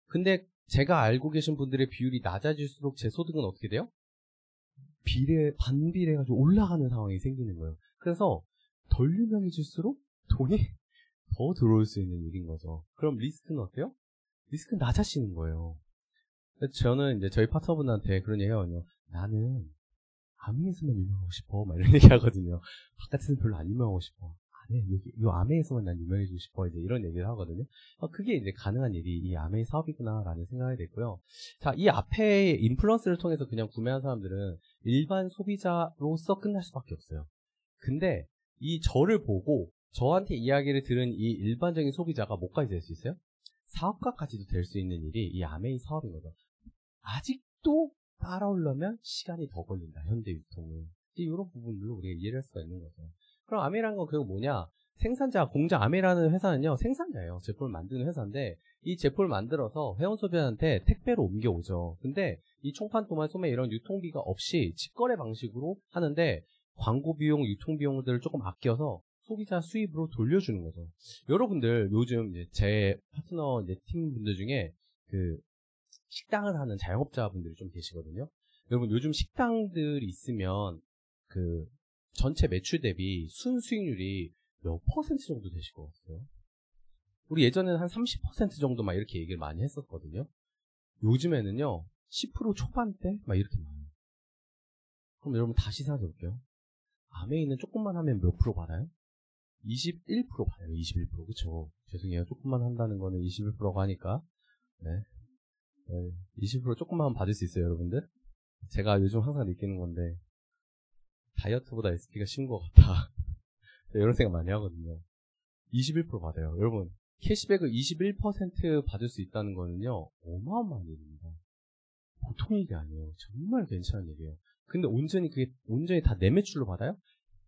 근데 제가 알고 계신 분들의 비율이 낮아질수록 제 소득은 어떻게 돼요? 반비례해가지고 올라가는 상황이 생기는 거예요. 그래서 덜 유명해질수록 돈이 더 들어올 수 있는 일인 거죠. 그럼 리스크는 어때요? 리스크는 낮아지는 거예요. 저는 이제 저희 파트너분한테 그런 얘기 하거든요. 나는 아메에서만 유명하고 싶어. 막 이런 얘기 하거든요. 바깥에서는 별로 안 유명하고 싶어. 네, 이 아메에서만 난 유명해지고 싶어. 이제 이런 얘기를 하거든요. 그게 이제 가능한 일이 이 아메 사업이구나라는 생각이 됐고요. 자, 이 앞에 인플루언스를 통해서 그냥 구매한 사람들은 일반 소비자로서 끝날 수밖에 없어요. 근데 이 저를 보고 저한테 이야기를 들은 이 일반적인 소비자가 뭐까지 될 수 있어요? 사업가까지도 될 수 있는 일이 이 아메이 사업인 거죠. 아직도 따라오려면 시간이 더 걸린다. 현대 유통은. 이런 부분들로 우리가 이해를 할 수가 있는 거죠. 그럼 아메라는 건 결국 뭐냐? 생산자, 공장 아메라는 회사는요, 생산자예요. 제품을 만드는 회사인데, 이 제품을 만들어서 회원 소비자한테 택배로 옮겨오죠. 근데 이 총판, 도말, 소매 이런 유통비가 없이 직거래 방식으로 하는데, 광고 비용, 유통 비용들을 조금 아껴서 소비자 수입으로 돌려주는 거죠. 여러분들 요즘 이제 제 파트너 이제 팀분들 중에 그 식당을 하는 자영업자분들이 좀 계시거든요. 여러분 요즘 식당들이 있으면 그 전체 매출 대비 순수익률이 몇 퍼센트 정도 되실 것 같아요? 우리 예전에는 한 30% 정도 막 이렇게 얘기를 많이 했었거든요. 요즘에는요 10% 초반대 막 이렇게 많아요. 그럼 여러분 다시 생각해 볼게요. 아메이는 조금만 하면 몇 프로 받아요? 21% 받아요. 21%. 그쵸? 죄송해요. 조금만 한다는 거는 21%가 하니까. 네. 20% 조금만 받을 수 있어요, 여러분들. 제가 요즘 항상 느끼는 건데 다이어트보다 SP가 쉬운 것 같다. 이런 생각 많이 하거든요. 21% 받아요. 여러분 캐시백을 21% 받을 수 있다는 거는요 어마어마한 일입니다. 보통 일이 아니에요. 정말 괜찮은 일이에요. 근데 온전히 다 내 매출로 받아요?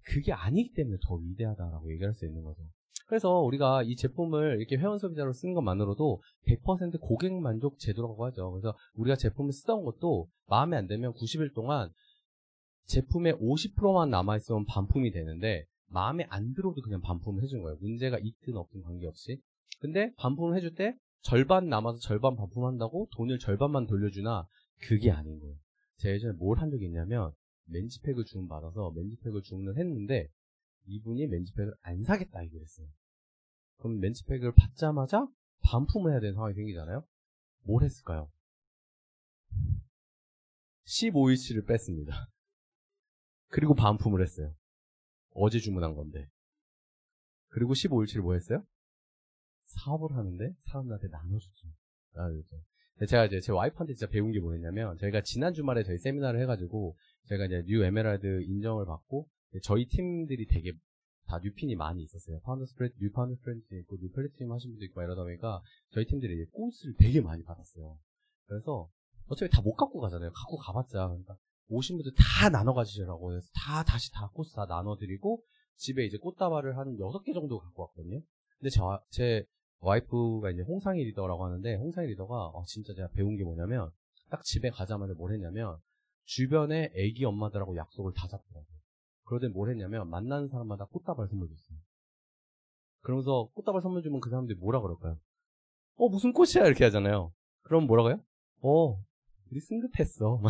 그게 아니기 때문에 더 위대하다라고 얘기할 수 있는 거죠. 그래서 우리가 이 제품을 이렇게 회원 소비자로 쓰는 것만으로도 100% 고객 만족 제도라고 하죠. 그래서 우리가 제품을 쓰던 것도 마음에 안 들면 90일 동안 제품의 50%만 남아있으면 반품이 되는데 마음에 안 들어도 그냥 반품을 해주는 거예요. 문제가 있든 없든 관계없이. 근데 반품을 해줄 때 절반 남아서 절반 반품한다고 돈을 절반만 돌려주나 그게 아닌 거예요. 제가 예전에 뭘 한 적이 있냐면 맨지팩을 주문받아서 맨지팩을 주문을 했는데 이분이 맨지팩을 안 사겠다 얘기를 했어요. 그럼 맨지팩을 받자마자 반품을 해야 되는 상황이 생기잖아요. 뭘 했을까요? 15일치를 뺐습니다. 그리고 반품을 했어요. 어제 주문한 건데. 그리고 15일치를 뭐 했어요? 사업을 하는데 사람들한테 나눠주죠. 제가 이제 제 와이프한테 진짜 배운 게 뭐였냐면 저희가 지난 주말에 저희 세미나를 해가지고 저희가 이제 뉴 에메랄드 인정을 받고 저희 팀들이 되게 다 뉴핀이 많이 있었어요. 뉴 파운드 스프레드 있고 뉴 플래티넘 하신 분도 있고 이러다 보니까 저희 팀들이 이제 꽃을 되게 많이 받았어요. 그래서 어차피 다 못 갖고 가잖아요. 갖고 가봤자. 그러니까 오신 분들 다 나눠 가지시라고 해서 다시 꽃 다 나눠드리고 집에 이제 꽃다발을 한 6개 정도 갖고 왔거든요. 근데 제 와이프가 이제 홍상희 리더라고 하는데 홍상희 리더가 진짜 제가 배운 게 뭐냐면 딱 집에 가자마자 뭘 했냐면 주변에 애기 엄마들하고 약속을 다 잡더라고요. 그러더니 뭘 했냐면 만나는 사람마다 꽃다발 선물 줬어요. 그러면서 꽃다발 선물 주면 그 사람들이 뭐라 그럴까요? 무슨 꽃이야 이렇게 하잖아요. 그럼 뭐라고요? 우리 승급했어.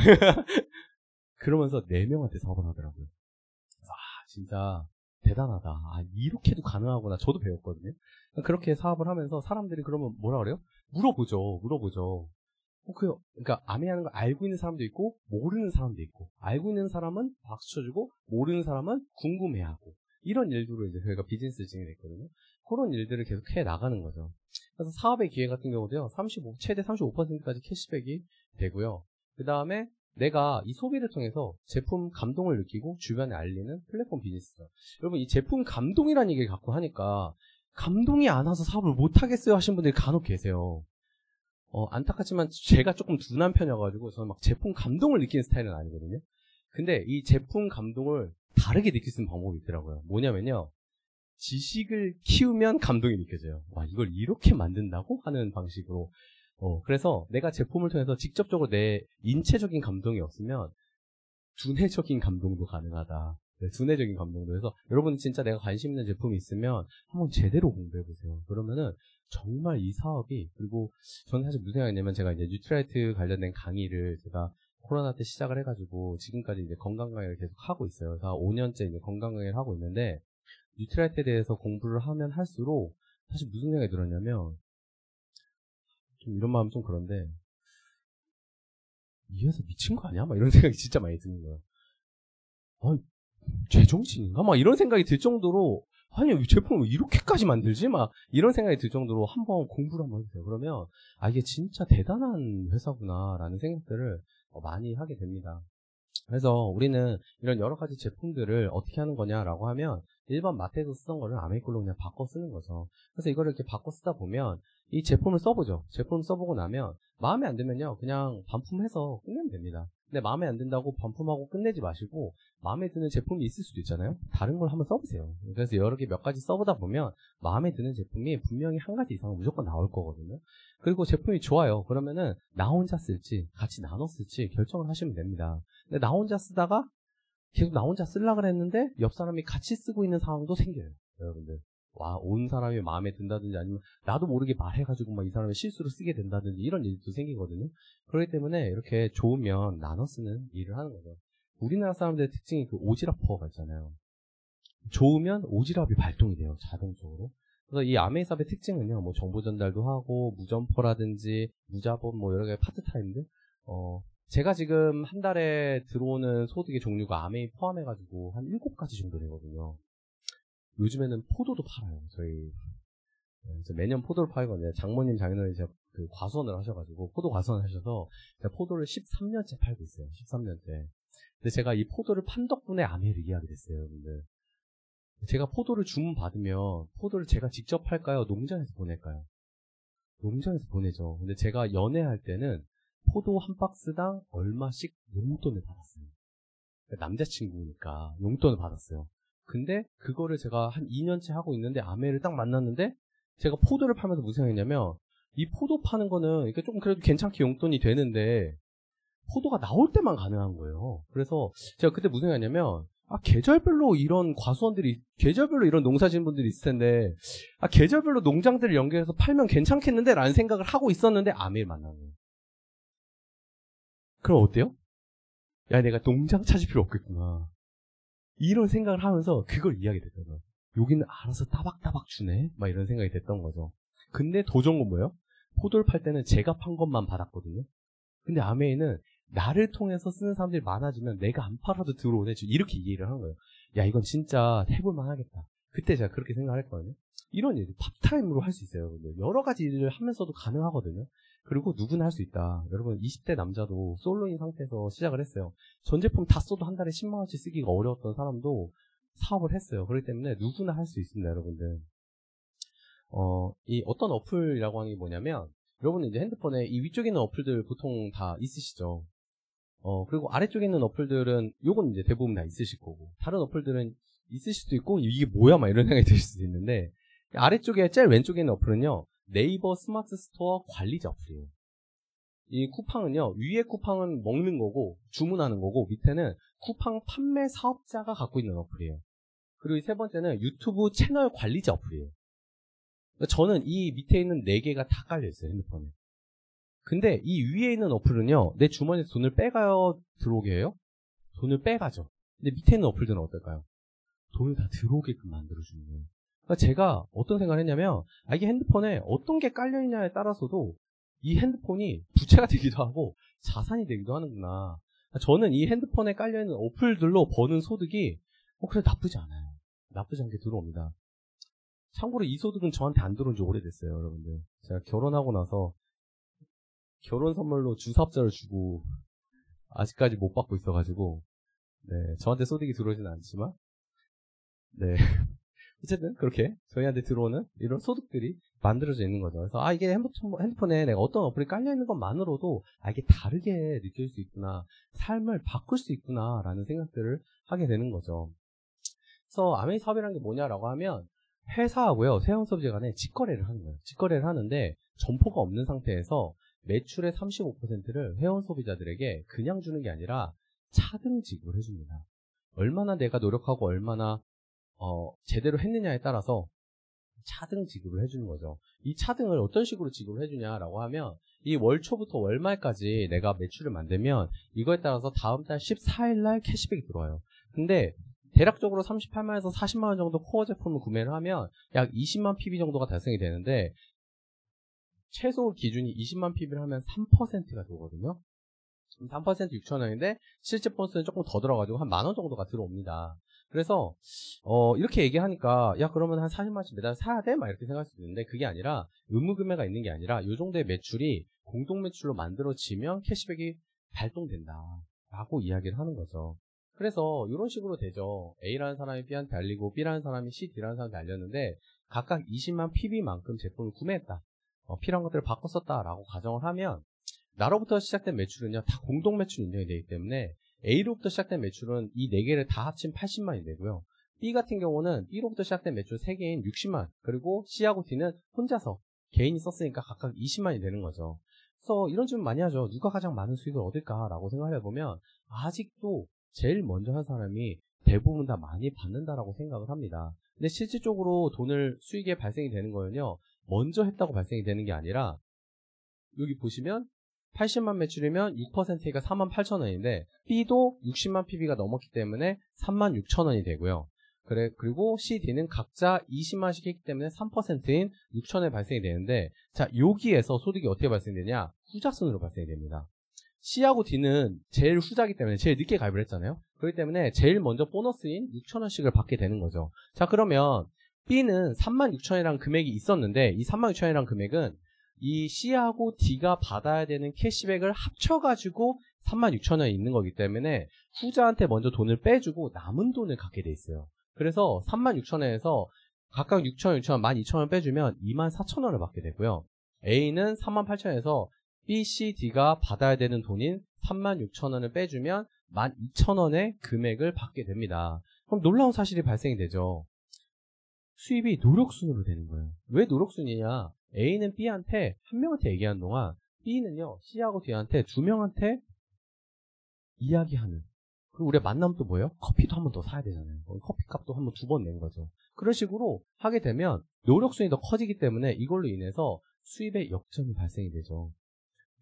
그러면서 4명한테 사업을 하더라고요. 진짜 대단하다. 이렇게도 가능하구나. 저도 배웠거든요. 그렇게 사업을 하면서 사람들이 그러면 뭐라 그래요? 물어보죠. 그러니까 아메하는 걸 알고 있는 사람도 있고 모르는 사람도 있고 알고 있는 사람은 박수 쳐주고 모르는 사람은 궁금해하고 이런 일들로 이제 저희가 비즈니스를 진행했거든요. 그런 일들을 계속 해 나가는 거죠. 그래서 사업의 기회 같은 경우도요. 최대 35%까지 캐시백이 되고요. 그 다음에 내가 이 소비를 통해서 제품 감동을 느끼고 주변에 알리는 플랫폼 비즈니스죠. 여러분 이 제품 감동이라는 얘기를 갖고 하니까 감동이 안 와서 사업을 못 하겠어요 하신 분들이 간혹 계세요. 안타깝지만 제가 조금 둔한 편이어가지고 저는 막 제품 감동을 느끼는 스타일은 아니거든요. 근데 이 제품 감동을 다르게 느낄 수 있는 방법이 있더라고요. 뭐냐면요. 지식을 키우면 감동이 느껴져요. 와, 이걸 이렇게 만든다고? 하는 방식으로. 그래서 내가 제품을 통해서 직접적으로 내 인체적인 감동이 없으면 두뇌적인 감동도 가능하다. 네, 두뇌적인 감동도. 그래서 여러분 진짜 내가 관심 있는 제품이 있으면 한번 제대로 공부해보세요. 그러면은 정말 이 사업이, 그리고 저는 사실 무슨 생각이냐면 제가 이제 뉴트라이트 관련된 강의를 제가 코로나 때 시작을 해가지고 지금까지 이제 건강 강의를 계속 하고 있어요. 그래서 5년째 이제 건강 강의를 하고 있는데 뉴트리아에 대해서 공부를 하면 할수록 사실 무슨 생각이 들었냐면 좀 이런 마음 좀 그런데 이 회사 미친 거 아니야? 막 이런 생각이 진짜 많이 드는 거예요. 아니, 제정신인가? 막 이런 생각이 들 정도로 아니 이 제품을 이렇게까지 만들지? 막 이런 생각이 들 정도로 한번 공부를 한번 해주세요. 그러면 아 이게 진짜 대단한 회사구나 라는 생각들을 많이 하게 됩니다. 그래서 우리는 이런 여러 가지 제품들을 어떻게 하는 거냐라고 하면 일반 마트에서 쓰던 거를 아메이 걸로 그냥 바꿔 쓰는 거죠. 그래서 이거를 이렇게 바꿔 쓰다 보면 이 제품을 써보죠. 제품을 써보고 나면 마음에 안 들면요 그냥 반품해서 끝내면 됩니다. 근데 마음에 안 든다고 반품하고 끝내지 마시고 마음에 드는 제품이 있을 수도 있잖아요. 다른 걸 한번 써보세요. 그래서 여러 개 몇 가지 써보다 보면 마음에 드는 제품이 분명히 한 가지 이상은 무조건 나올 거거든요. 그리고 제품이 좋아요. 그러면은 나 혼자 쓸지 같이 나눠 쓸지 결정을 하시면 됩니다. 근데 나 혼자 쓰다가 계속 나 혼자 쓰려고 했는데 옆 사람이 같이 쓰고 있는 상황도 생겨요. 여러분들. 와, 온 사람이 마음에 든다든지 아니면 나도 모르게 말해가지고 막 이 사람이 실수로 쓰게 된다든지 이런 일도 생기거든요. 그렇기 때문에 이렇게 좋으면 나눠 쓰는 일을 하는 거죠. 우리나라 사람들의 특징이 그 오지랖퍼가 있잖아요. 좋으면 오지랖이 발동이 돼요. 자동적으로. 그래서 이 아메이삽의 특징은요, 뭐 정보 전달도 하고 무점포라든지 무자본 뭐 여러 가지 파트타임들. 제가 지금 한 달에 들어오는 소득의 종류가 아메이 포함해가지고 한 7가지 정도 되거든요. 요즘에는 포도도 팔아요. 저희 매년 포도를 팔거든요. 장모님 장인어른이 제가 그 과수원을 하셔가지고 포도 과수원을 하셔서 제가 포도를 13년째 팔고 있어요. 13년째. 근데 제가 이 포도를 판 덕분에 아메이를 이해하게 됐어요, 여러분들. 제가 포도를 주문 받으면 포도를 제가 직접 팔까요? 농장에서 보낼까요? 농장에서 보내죠. 근데 제가 연애할 때는 포도 한 박스당 얼마씩 용돈을 받았어요. 그러니까 남자친구니까 용돈을 받았어요. 근데 그거를 제가 한 2년째 하고 있는데 아메를 딱 만났는데 제가 포도를 팔면서 무슨 생각했냐면 이 포도 파는 거는 이렇게 조금 그래도 괜찮게 용돈이 되는데 포도가 나올 때만 가능한 거예요. 그래서 제가 그때 무슨 생각했냐면 계절별로 이런 과수원들이 계절별로 이런 농사짓는 분들이 있을 텐데 계절별로 농장들을 연결해서 팔면 괜찮겠는데 라는 생각을 하고 있었는데 아메를 만난 거예요. 그럼 어때요? 야 내가 농장 찾을 필요 없겠구나. 이런 생각을 하면서 그걸 이해하게 됐더라고요. 여기는 알아서 따박따박 주네? 막 이런 생각이 됐던 거죠. 근데 더 좋은 건 뭐예요? 포도를 팔 때는 제가 판 것만 받았거든요. 근데 아메이는 나를 통해서 쓰는 사람들이 많아지면 내가 안 팔아도 들어오네. 이렇게 이해를 하는 거예요. 야 이건 진짜 해볼만 하겠다. 그때 제가 그렇게 생각을 했거든요. 이런 일 팝타임으로 할 수 있어요. 여러 가지 일을 하면서도 가능하거든요. 그리고 누구나 할 수 있다. 여러분 20대 남자도 솔로인 상태에서 시작을 했어요. 전 제품 다 써도 한 달에 10만원씩 쓰기가 어려웠던 사람도 사업을 했어요. 그렇기 때문에 누구나 할 수 있습니다. 여러분들. 이 어떤 어플이라고 하는 게 뭐냐면 여러분은 이제 핸드폰에 이 위쪽에 있는 어플들 보통 다 있으시죠. 그리고 아래쪽에 있는 어플들은 요건 이제 대부분 다 있으실 거고 다른 어플들은 있으실 수도 있고 이게 뭐야 막 이런 생각이 들 수도 있는데 아래쪽에 제일 왼쪽에 있는 어플은요 네이버 스마트 스토어 관리자 어플이에요. 이 쿠팡은요 위에 쿠팡은 먹는 거고 주문하는 거고 밑에는 쿠팡 판매 사업자가 갖고 있는 어플이에요. 그리고 이 세 번째는 유튜브 채널 관리자 어플이에요. 저는 이 밑에 있는 4개가 다 깔려있어요 핸드폰에. 근데 이 위에 있는 어플은요 내 주머니에서 돈을 빼가요 들어오게 해요? 돈을 빼가죠. 근데 밑에 있는 어플들은 어떨까요? 돈을 다 들어오게끔 만들어주는 거예요. 그러니까 제가 어떤 생각을 했냐면 이게 핸드폰에 어떤 게 깔려있냐에 따라서도 이 핸드폰이 부채가 되기도 하고 자산이 되기도 하는구나. 저는 이 핸드폰에 깔려있는 어플들로 버는 소득이 그래 나쁘지 않아요. 나쁘지 않게 들어옵니다. 참고로 이 소득은 저한테 안 들어온 지 오래됐어요. 여러분들 제가 결혼하고 나서 결혼 선물로 주사업자를 주고 아직까지 못 받고 있어가지고 네 저한테 소득이 들어오지는 않지만 네 어쨌든 그렇게 저희한테 들어오는 이런 소득들이 만들어져 있는 거죠. 그래서 이게 핸드폰에 내가 어떤 어플이 깔려있는 것만으로도 이게 다르게 느낄 수 있구나, 삶을 바꿀 수 있구나 라는 생각들을 하게 되는 거죠. 그래서 아메이 사업이라는 게 뭐냐라고 하면 회사하고요 세형소비자 간에 직거래를 하는 거예요. 직거래를 하는데 점포가 없는 상태에서 매출의 35%를 회원 소비자들에게 그냥 주는 게 아니라 차등 지급을 해줍니다. 얼마나 내가 노력하고 얼마나 제대로 했느냐에 따라서 차등 지급을 해주는 거죠. 이 차등을 어떤 식으로 지급을 해주냐라고 하면 이 월 초부터 월 말까지 내가 매출을 만들면 이거에 따라서 다음 달 14일 날 캐시백이 들어와요. 근데 대략적으로 38만에서 40만원 정도 코어 제품을 구매를 하면 약 20만 PB 정도가 달성이 되는데, 최소 기준이 20만 PB를 하면 3%가 들어오거든요. 3% 6,000원인데 실제 폰스는 조금 더 들어가지고 한 만원 정도가 들어옵니다. 그래서 이렇게 얘기하니까 야 그러면 한 40만원씩 매달 사야 돼? 막 이렇게 생각할 수도 있는데, 그게 아니라 의무구매가 있는 게 아니라 이 정도의 매출이 공동매출로 만들어지면 캐시백이 발동된다 라고 이야기를 하는 거죠. 그래서 이런 식으로 되죠. A라는 사람이 B한테 알리고 B라는 사람이 C, D라는 사람한테 알렸는데 각각 20만 PB만큼 제품을 구매했다, 필요한 것들을 바꿔 썼다 라고 가정을 하면, 나로부터 시작된 매출은요 다 공동 매출 인정이 되기 때문에 A로부터 시작된 매출은 이 4개를 다 합친 80만이 되고요. B 같은 경우는 B로부터 시작된 매출 3개인 60만, 그리고 C하고 D는 혼자서 개인이 썼으니까 각각 20만이 되는 거죠. 그래서 이런 질문 많이 하죠. 누가 가장 많은 수익을 얻을까 라고 생각을 해보면 아직도 제일 먼저 한 사람이 대부분 다 많이 받는다라고 생각을 합니다. 근데 실질적으로 수익에 발생이 되는 거는요, 먼저 했다고 발생이 되는 게 아니라, 여기 보시면 80만 매출이면 6%가 48,000원인데 B도 60만 PB가 넘었기 때문에 36,000원이 되고요. 그리고 C, D는 각자 20만씩 했기 때문에 3%인 6,000원이 발생이 되는데, 자, 여기에서 소득이 어떻게 발생되냐? 후자순으로 발생이 됩니다. C하고 D는 제일 후자기 때문에 제일 늦게 가입을 했잖아요. 그렇기 때문에 제일 먼저 보너스인 6,000원씩을 받게 되는 거죠. 자, 그러면 B는 36,000원이라는 금액이 있었는데, 이 36,000원이라는 금액은 이 C하고 D가 받아야 되는 캐시백을 합쳐가지고 36,000원이 있는 거기 때문에 후자한테 먼저 돈을 빼주고 남은 돈을 갖게 돼 있어요. 그래서 36,000원에서 각각 6,000원, 6,000원, 12,000원 빼주면 24,000원을 받게 되고요. A는 38,000원에서 B, C, D가 받아야 되는 돈인 36,000원을 빼주면 12,000원의 금액을 받게 됩니다. 그럼 놀라운 사실이 발생이 되죠. 수입이 노력순으로 되는 거예요. 왜 노력순이냐? A는 B한테 한 명한테 얘기하는 동안 B는요 C하고 D한테 2명한테 이야기하는, 그리고 우리가 만나면 또 뭐예요? 커피도 한 번 더 사야 되잖아요. 커피값도 한 번 2번 낸 거죠. 그런 식으로 하게 되면 노력순이 더 커지기 때문에 이걸로 인해서 수입의 역전이 발생이 되죠.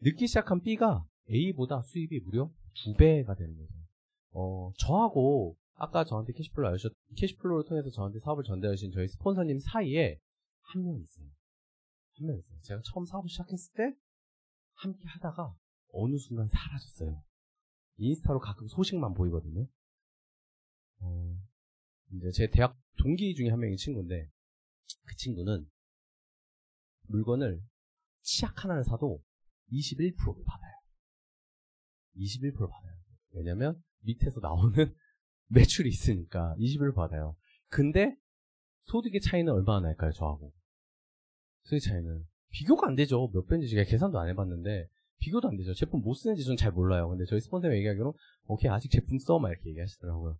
늦기 시작한 B가 A보다 수입이 무려 2배가 되는 거죠. 저하고 아까 저한테 캐시플로우를 통해서 저한테 사업을 전달하신 저희 스폰서님 사이에 한 명 있어요. 한 명 있어요. 제가 처음 사업을 시작했을 때 함께 하다가 어느 순간 사라졌어요. 인스타로 가끔 소식만 보이거든요. 이제 제 대학 동기 중에 한 명이 친구인데, 그 친구는 물건을 치약 하나를 사도 21%를 받아요. 21% 받아요. 왜냐면 밑에서 나오는 매출이 있으니까 21% 받아요. 근데 소득의 차이는 얼마나 날까요? 저하고 소득 차이는 비교가 안 되죠. 몇 배인지 제가 계산도 안 해봤는데 비교도 안 되죠. 제품 뭐 쓰는지 저는 잘 몰라요. 근데 저희 스폰서가 얘기하기로는 오케이 아직 제품 써 막 이렇게 얘기하시더라고요.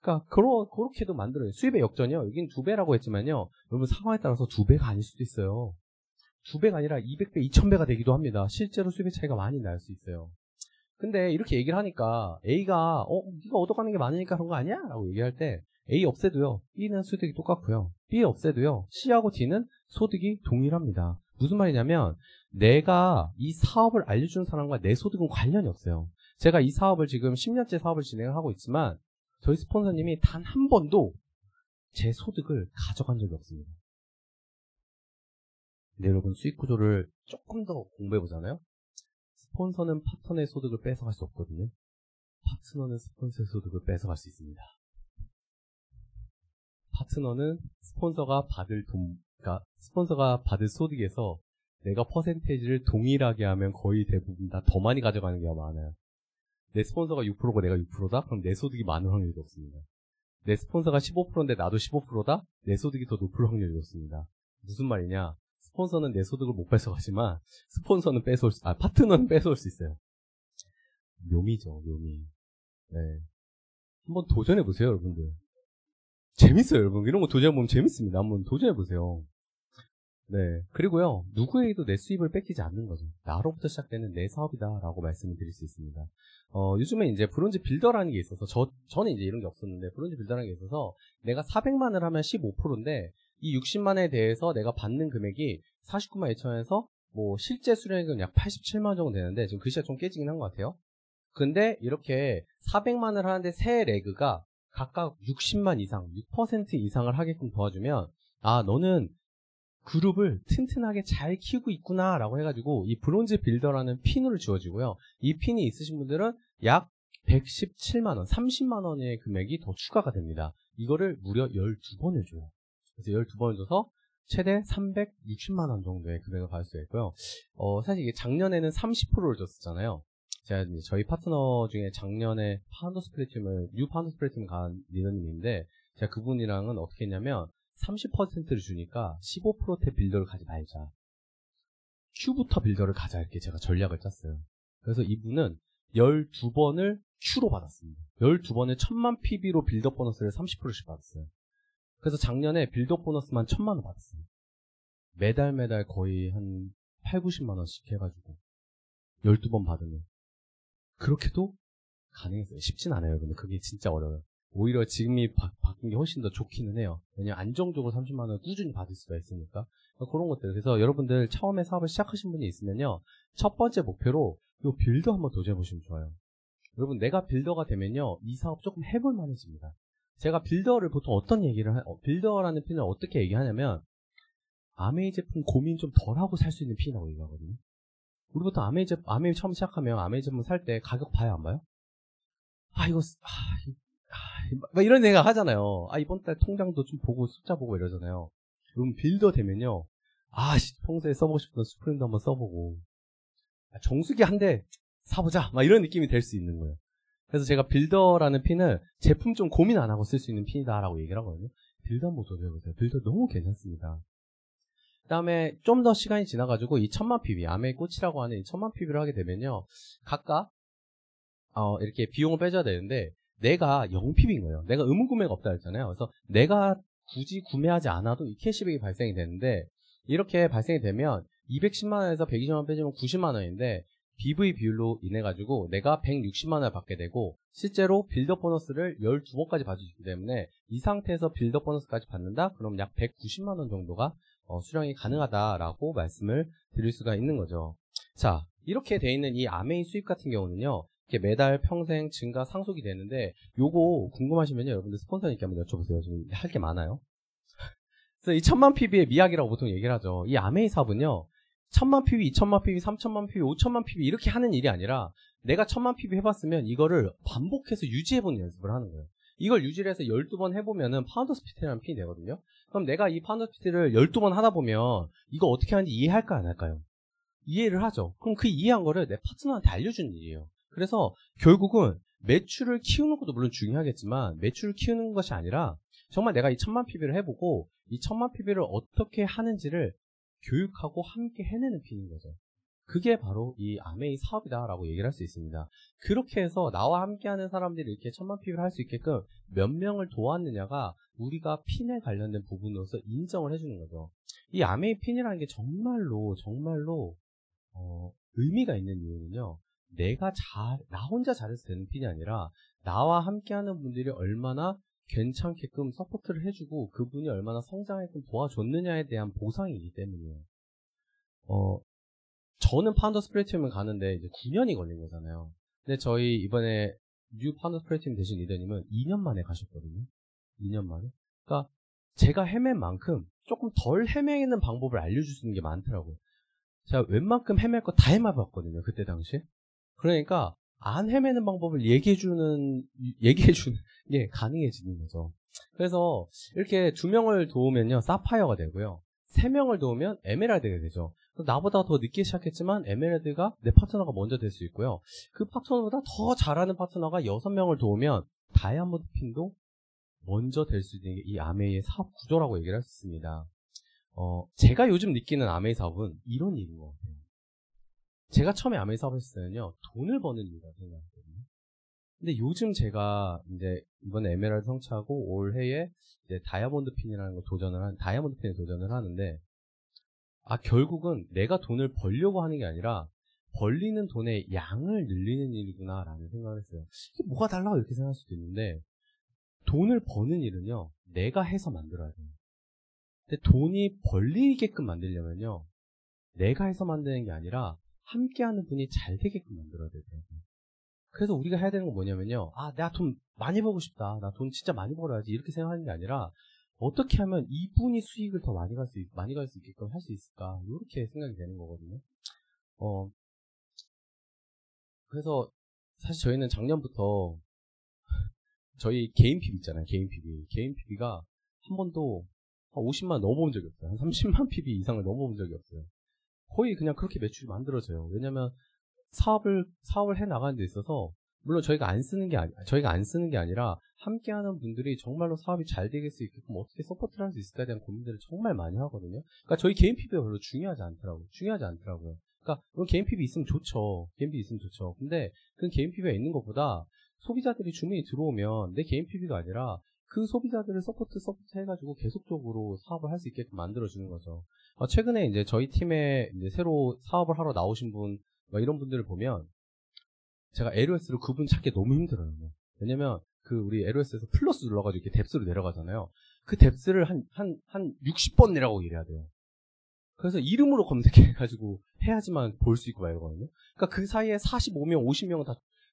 그러니까 그렇게도 만들어요. 수입의 역전이요. 여긴 2배라고 했지만요. 여러분 상황에 따라서 2배가 아닐 수도 있어요. 2배가 아니라 200배, 2000배가 되기도 합니다. 실제로 수입의 차이가 많이 날 수 있어요. 근데 이렇게 얘기를 하니까 A가 네가 얻어가는 게 많으니까 그런 거 아니야? 라고 얘기할 때 A 없애도요. B는 소득이 똑같고요. B 없애도요. C하고 D는 소득이 동일합니다. 무슨 말이냐면 내가 이 사업을 알려주는 사람과 내 소득은 관련이 없어요. 제가 이 사업을 지금 10년째 사업을 진행을 하고 있지만 저희 스폰서님이 단 한 번도 제 소득을 가져간 적이 없습니다. 근데 여러분 수익 구조를 조금 더 공부해보잖아요. 스폰서는 파트너의 소득을 뺏어갈 수 없거든요. 파트너는 스폰서의 소득을 뺏어갈 수 있습니다. 파트너는 스폰서가 받을 소득에서 내가 퍼센테이지를 동일하게 하면 거의 대부분 다 더 많이 가져가는 게 많아요. 내 스폰서가 6%고 내가 6%다? 그럼 내 소득이 많을 확률이 높습니다. 내 스폰서가 15%인데 나도 15%다? 내 소득이 더 높을 확률이 높습니다. 무슨 말이냐? 스폰서는 내 소득을 못 뺏어가지만 파트너는 뺏어올 수 있어요. 묘미죠, 묘미. 네. 한번 도전해보세요, 여러분들. 재밌어요, 여러분. 이런 거 도전해보면 재밌습니다. 한번 도전해보세요. 네. 그리고요, 누구에게도 내 수입을 뺏기지 않는 거죠. 나로부터 시작되는 내 사업이다 라고 말씀을 드릴 수 있습니다. 요즘에 이제 브론즈 빌더라는 게 있어서, 저는 이제 이런 게 없었는데, 브론즈 빌더라는 게 있어서, 내가 400만을 하면 15%인데, 이 60만에 대해서 내가 받는 금액이 49만 2천원에서 뭐 실제 수령액은 약 87만 정도 되는데, 지금 글씨가 좀 깨지긴 한 것 같아요. 근데 이렇게 400만을 하는데 세 레그가 각각 60만 이상, 6% 이상을 하게끔 도와주면 아, 너는 그룹을 튼튼하게 잘 키우고 있구나 라고 해가지고 이 브론즈 빌더라는 핀으로 지워지고요. 이 핀이 있으신 분들은 약 117만원, 30만원의 금액이 더 추가가 됩니다. 이거를 무려 12번을 줘요. 그래서 12번을 줘서 최대 360만원 정도의 금액을 받을 수 있고요. 사실 이게 작년에는 30%를 줬었잖아요. 제가 이제 저희 파트너 중에 작년에 뉴 파운더 스프레팀을 간 리더님인데, 제가 그분이랑은 어떻게 했냐면, 30%를 주니까 15%대 빌더를 가지 말자. Q부터 빌더를 가자. 이렇게 제가 전략을 짰어요. 그래서 이분은 12번을 Q로 받았습니다. 12번에 1000만 PB로 빌더 보너스를 30%씩 받았어요. 그래서 작년에 빌더 보너스만 1000만원 받았어요. 매달 거의 한 80~90만원씩 해가지고 12번 받으면 그렇게도 가능했어요. 쉽진 않아요. 근데 그게 진짜 어려워요. 오히려 지금이 바뀐 게 훨씬 더 좋기는 해요. 왜냐면 안정적으로 30만원을 꾸준히 받을 수가 있으니까. 그런 것들. 그래서 여러분들 처음에 사업을 시작하신 분이 있으면요, 첫 번째 목표로 이 빌더 한번 도전해보시면 좋아요. 여러분, 내가 빌더가 되면요, 이 사업 조금 해볼 만해집니다. 제가 빌더를 보통 빌더라는 핀을 어떻게 얘기하냐면, 아메이 제품 고민 좀 덜하고 살 수 있는 핀이라고 얘기하거든요. 우리 보통 아메이 처음 시작하면 아메이 제품 살 때 가격 봐요, 안 봐요? 막 이런 생각 하잖아요. 이번 달 통장도 좀 보고 숫자 보고 이러잖아요. 그럼 빌더 되면요, 평소에 써보고 싶던 수프림도 한번 써보고, 정수기 한 대 사보자, 막 이런 느낌이 될 수 있는 거예요. 그래서 제가 빌더라는 핀을 제품 좀 고민 안 하고 쓸 수 있는 핀이다라고 얘기를 하거든요. 빌더 한번 도전해보세요. 빌더 너무 괜찮습니다. 그 다음에 좀 더 시간이 지나가지고 이 1000만 PB, 아메이 꽃이라고 하는 이 1000만 PB를 하게 되면요, 각각 이렇게 비용을 빼줘야 되는데, 내가 0PB인 거예요. 내가 의무 구매가 없다 했잖아요. 그래서 내가 굳이 구매하지 않아도 이 캐시백이 발생이 되는데, 이렇게 발생이 되면 210만원에서 120만원 빼주면 90만원인데 BV 비율로 인해 가지고 내가 160만원을 받게 되고, 실제로 빌더 보너스를 12번까지 받을 수 있기 때문에 이 상태에서 빌더 보너스까지 받는다? 그럼 약 190만원 정도가 수령이 가능하다라고 말씀을 드릴 수가 있는 거죠. 자, 이렇게 돼 있는 이 아메이 수입 같은 경우는요, 이렇게 매달 평생 증가 상속이 되는데, 요거 궁금하시면요, 여러분들 스폰서님께 한번 여쭤보세요. 지금 할 게 많아요. 그래서 이 1000만 PB의 미학이라고 보통 얘기를 하죠. 이 아메이 사업은요, 1000만 PB, 2000만 PB, 3000만 PB, 5000만 PB 이렇게 하는 일이 아니라, 내가 1000만 PB 해봤으면 이거를 반복해서 유지해보는 연습을 하는 거예요. 이걸 유지를 해서 12번 해보면은 파운더 스피트라는 핀이 되거든요. 그럼 내가 이 파운더 스피트를 12번 하다 보면 이거 어떻게 하는지 이해할까 안 할까요? 이해를 하죠. 그럼 그 이해한 거를 내 파트너한테 알려주는 일이에요. 그래서 결국은 매출을 키우는 것도 물론 중요하겠지만, 매출을 키우는 것이 아니라 정말 내가 이 1000만 PB를 해보고 이 1000만 PB를 어떻게 하는지를 교육하고 함께 해내는 핀인 거죠. 그게 바로 이 아메이 사업이다라고 얘기를 할 수 있습니다. 그렇게 해서 나와 함께하는 사람들이 이렇게 1000만 PB를 할 수 있게끔 몇 명을 도왔느냐가 우리가 핀에 관련된 부분으로서 인정을 해주는 거죠. 이 아메이 핀이라는 게 정말로 의미가 있는 이유는요, 나 혼자 잘해서 되는 핀이 아니라 나와 함께하는 분들이 얼마나 괜찮게끔 서포트를 해주고 그분이 얼마나 성장하게끔 도와줬느냐에 대한 보상이기 때문이에요. 저는 파운더 스프레이팀을 가는데 이제 9년이 걸린 거잖아요. 근데 저희 이번에 뉴 파운더 스프레이팀 되신 리더님은 2년 만에 가셨거든요. 2년 만에. 그러니까 제가 헤맨 만큼 조금 덜 헤매는 방법을 알려줄 수 있는 게 많더라고요. 제가 웬만큼 헤맬 거 다 헤매봤거든요. 그때 당시에. 그러니까 안 헤매는 방법을 얘기해주는 게 가능해지는 거죠. 그래서 이렇게 2명을 도우면요, 사파이어가 되고요. 3명을 도우면 에메랄드가 되죠. 나보다 더 늦게 시작했지만 에메랄드가 내 파트너가 먼저 될 수 있고요. 그 파트너보다 더 잘하는 파트너가 6명을 도우면 다이아몬드 핀도 먼저 될 수 있는 게 이 아메이의 사업 구조라고 얘기를 할 수 있습니다. 제가 요즘 느끼는 아메이 사업은 이런 일인 것 같아요. 제가 처음에 아메이 사업 했을 때는요, 돈을 버는 일이라고 생각했거든요. 근데 요즘 제가 이제 이번에 에메랄드 성취하고 올해에 이제 다이아몬드 핀에 도전을 하는데, 결국은 내가 돈을 벌려고 하는 게 아니라 벌리는 돈의 양을 늘리는 일이구나라는 생각을 했어요. 이게 뭐가 달라 이렇게 생각할 수도 있는데, 돈을 버는 일은요, 내가 해서 만들어야 돼요. 근데 돈이 벌리게끔 만들려면요, 내가 해서 만드는 게 아니라 함께하는 분이 잘 되게끔 만들어야 돼요. 그래서 우리가 해야 되는 건 뭐냐면요. 아, 내가 돈 많이 벌고 싶다. 나 돈 진짜 많이 벌어야지. 이렇게 생각하는 게 아니라 어떻게 하면 이분이 수익을 더 많이 갈 수 있게끔 할 수 있을까? 이렇게 생각이 되는 거거든요. 그래서 사실 저희는 작년부터 저희 개인 PB 있잖아요. 개인 PB가 한 번도 한 50만 넘어본 적이 없어요. 한 30만 PB 이상을 넘어본 적이 없어요. 거의 그냥 그렇게 매출이 만들어져요. 왜냐면 사업을 해 나가는 데 있어서 물론 저희가 안 쓰는 게 아니라 함께하는 분들이 정말로 사업이 잘 되게 수 있게끔 어떻게 서포트를 할 수 있을까에 대한 고민들을 정말 많이 하거든요. 그러니까 저희 개인 PB가 별로 중요하지 않더라고요. 그러니까 개인 PB 있으면 좋죠. 근데 그 개인 PB가 있는 것보다 소비자들이 주문이 들어오면 내 개인 PB가 아니라 그 소비자들을 서포트 해가지고 계속적으로 사업을 할 수 있게끔 만들어주는 거죠. 최근에 이제 저희 팀에 이제 새로 사업을 하러 나오신 분, 이런 분들을 보면 제가 LOS를 그분 찾기 너무 힘들어요. 왜냐면 우리 LOS에서 플러스 눌러가지고 이렇게 뎁스로 내려가잖아요. 그 뎁스를 한 60번 내라고 일해야 돼요. 그래서 이름으로 검색해가지고 해야지만 볼 수 있고 막 이러거든요. 그러니까 그 사이에 45명, 50명은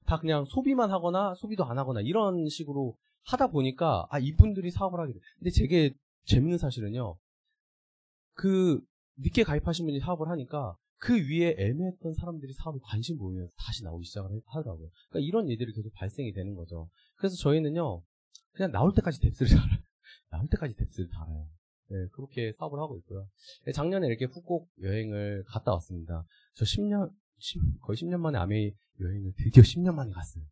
다 그냥 소비만 하거나 소비도 안 하거나 이런 식으로 하다 보니까 이분들이 사업을 하게 돼. 근데 되게 재밌는 사실은요. 늦게 가입하신 분이 사업을 하니까 그 위에 애매했던 사람들이 사업에 관심 보이면서 다시 나오기 시작을 하더라고요. 그러니까 이런 일들이 계속 발생이 되는 거죠. 그래서 저희는요, 그냥 나올 때까지 뎁스를 달아요. 네, 그렇게 사업을 하고 있고요. 작년에 이렇게 훅곡 여행을 갔다 왔습니다. 저 거의 10년 만에 아메이 여행을 드디어 10년 만에 갔어요.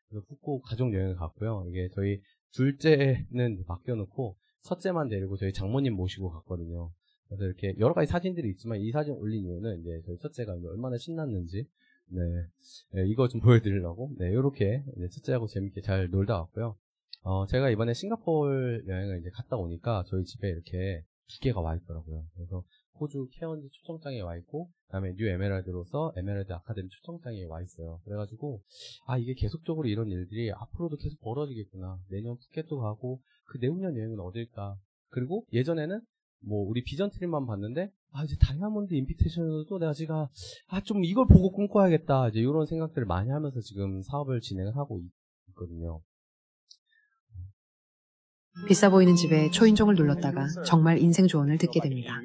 그래서 훅곡 가족 여행을 갔고요. 이게 저희 둘째는 맡겨놓고 첫째만 데리고 저희 장모님 모시고 갔거든요. 그래서 이렇게 여러 가지 사진들이 있지만 이 사진 올린 이유는 이제 저희 첫째가 얼마나 신났는지, 네, 이거 좀 보여드리려고, 네, 요렇게 첫째하고 재밌게 잘 놀다 왔고요. 제가 이번에 싱가포르 여행을 이제 갔다 오니까 저희 집에 이렇게 2개가 와 있더라고요. 그래서 호주 케언즈 초청장에 와 있고, 그 다음에 뉴 에메랄드로서 에메랄드 아카데미 초청장에 와 있어요. 그래가지고, 이게 계속적으로 이런 일들이 앞으로도 계속 벌어지겠구나. 내년 푸켓도 가고, 그 내후년 여행은 어딜까. 그리고 예전에는 우리 비전 트립만 봤는데, 이제 다이아몬드 인비테이션으로도 내가 지금, 좀 이걸 보고 꿈꿔야겠다. 이제 이런 생각들을 많이 하면서 지금 사업을 진행을 하고 있거든요. 비싸 보이는 집에 초인종을 눌렀다가 정말 인생 조언을 듣게 됩니다.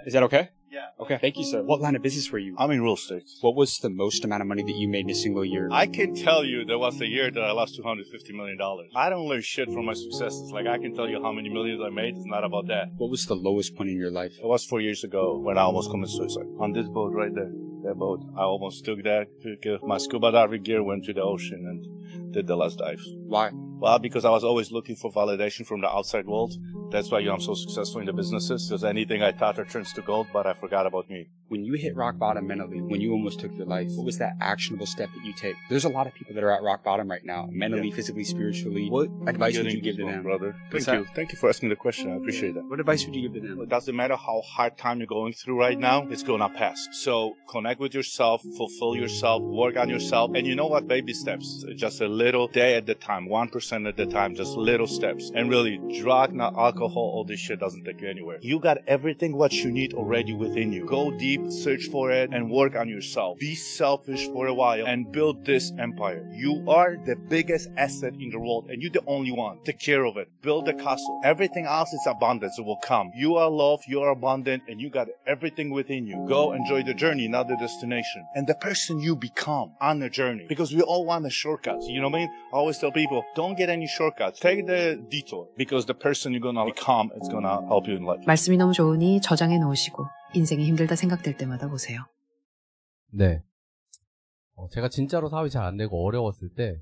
Is that okay? Yeah. Okay. Thank you, sir. What line of business were you? I'm in real estate. What was the most amount of money that you made in a single year? I can tell you there was a year that I lost $250 million. I don't learn shit from my successes. Like, I can tell you how many millions I made. It's not about that. What was the lowest point in your life? It was 4 years ago when I almost committed suicide. On this boat right there. That boat. I almost took that, took my scuba diving gear, went to the ocean and did the last dives. Why? Well, because I was always looking for validation from the outside world. That's why I'm so successful in the businesses. Because anything I thought turns to gold, but I forgot about me. When you hit rock bottom mentally, when you almost took your life, what was that actionable step that you take? There's a lot of people that are at rock bottom right now, mentally, physically, spiritually. What advice would you give to them? Brother? Thank you for asking the question. I appreciate that. What advice would you give to them? It doesn't matter how hard time you're going through right now, it's gonna pass. So connect with yourself, fulfill yourself, work on yourself. And you know what? Baby steps. Just a little day at a time, 1% at a time, just little steps. And really, drug, not alcohol, all this shit doesn't take you anywhere. You got everything what you need already within you. Go deep, search for it, and work on yourself. Be selfish for a while and build this empire. You are the biggest asset in the world, and you're the only one. Take care of it. Build a castle. Everything else is abundance. It will come. You are loved, you are abundant, and you got everything within you. Go enjoy the journey, not the destination. And the person you become on the journey. Because we all want the shortcuts. You know what I mean? I always tell people, don't get any shortcuts. Take the detour. Because the person you're gonna become is gonna help you in life. 말씀이 너무 좋으니 저장해 놓으시고 인생이 힘들다 생각될 때마다 보세요. 네. 제가 진짜로 사업이 잘 안 되고 어려웠을 때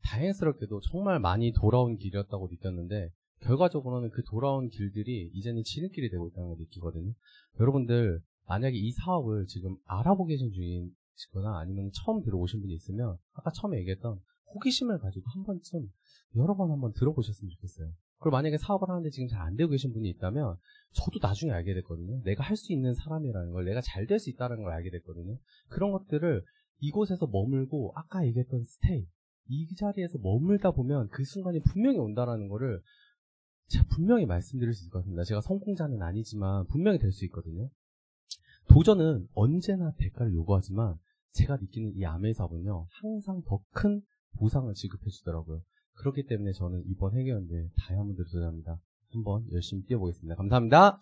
다행스럽게도 정말 많이 돌아온 길이었다고 느꼈는데 결과적으로는 그 돌아온 길들이 이제는 지름길이 되고 있다는 걸 느끼거든요. 여러분들 만약에 이 사업을 지금 알아보고 계신 중이시거나 아니면 처음 들어오신 분이 있으면 아까 처음에 얘기했던 호기심을 가지고 한 번쯤 여러 번 한번 들어보셨으면 좋겠어요. 그리고 만약에 사업을 하는데 지금 잘 안 되고 계신 분이 있다면 저도 나중에 알게 됐거든요. 내가 할 수 있는 사람이라는 걸, 내가 잘 될 수 있다는 걸 알게 됐거든요. 그런 것들을 이곳에서 머물고 아까 얘기했던 스테이, 이 자리에서 머물다 보면 그 순간이 분명히 온다라는 거를 제가 분명히 말씀드릴 수 있을 것 같습니다. 제가 성공자는 아니지만 분명히 될 수 있거든요. 도전은 언제나 대가를 요구하지만 제가 느끼는 이 아메사은요, 항상 더 큰 보상을 지급해 주더라고요. 그렇기 때문에 저는 이번 해결연대 다이아몬드를 도전합니다. 한번 열심히 뛰어보겠습니다. 감사합니다.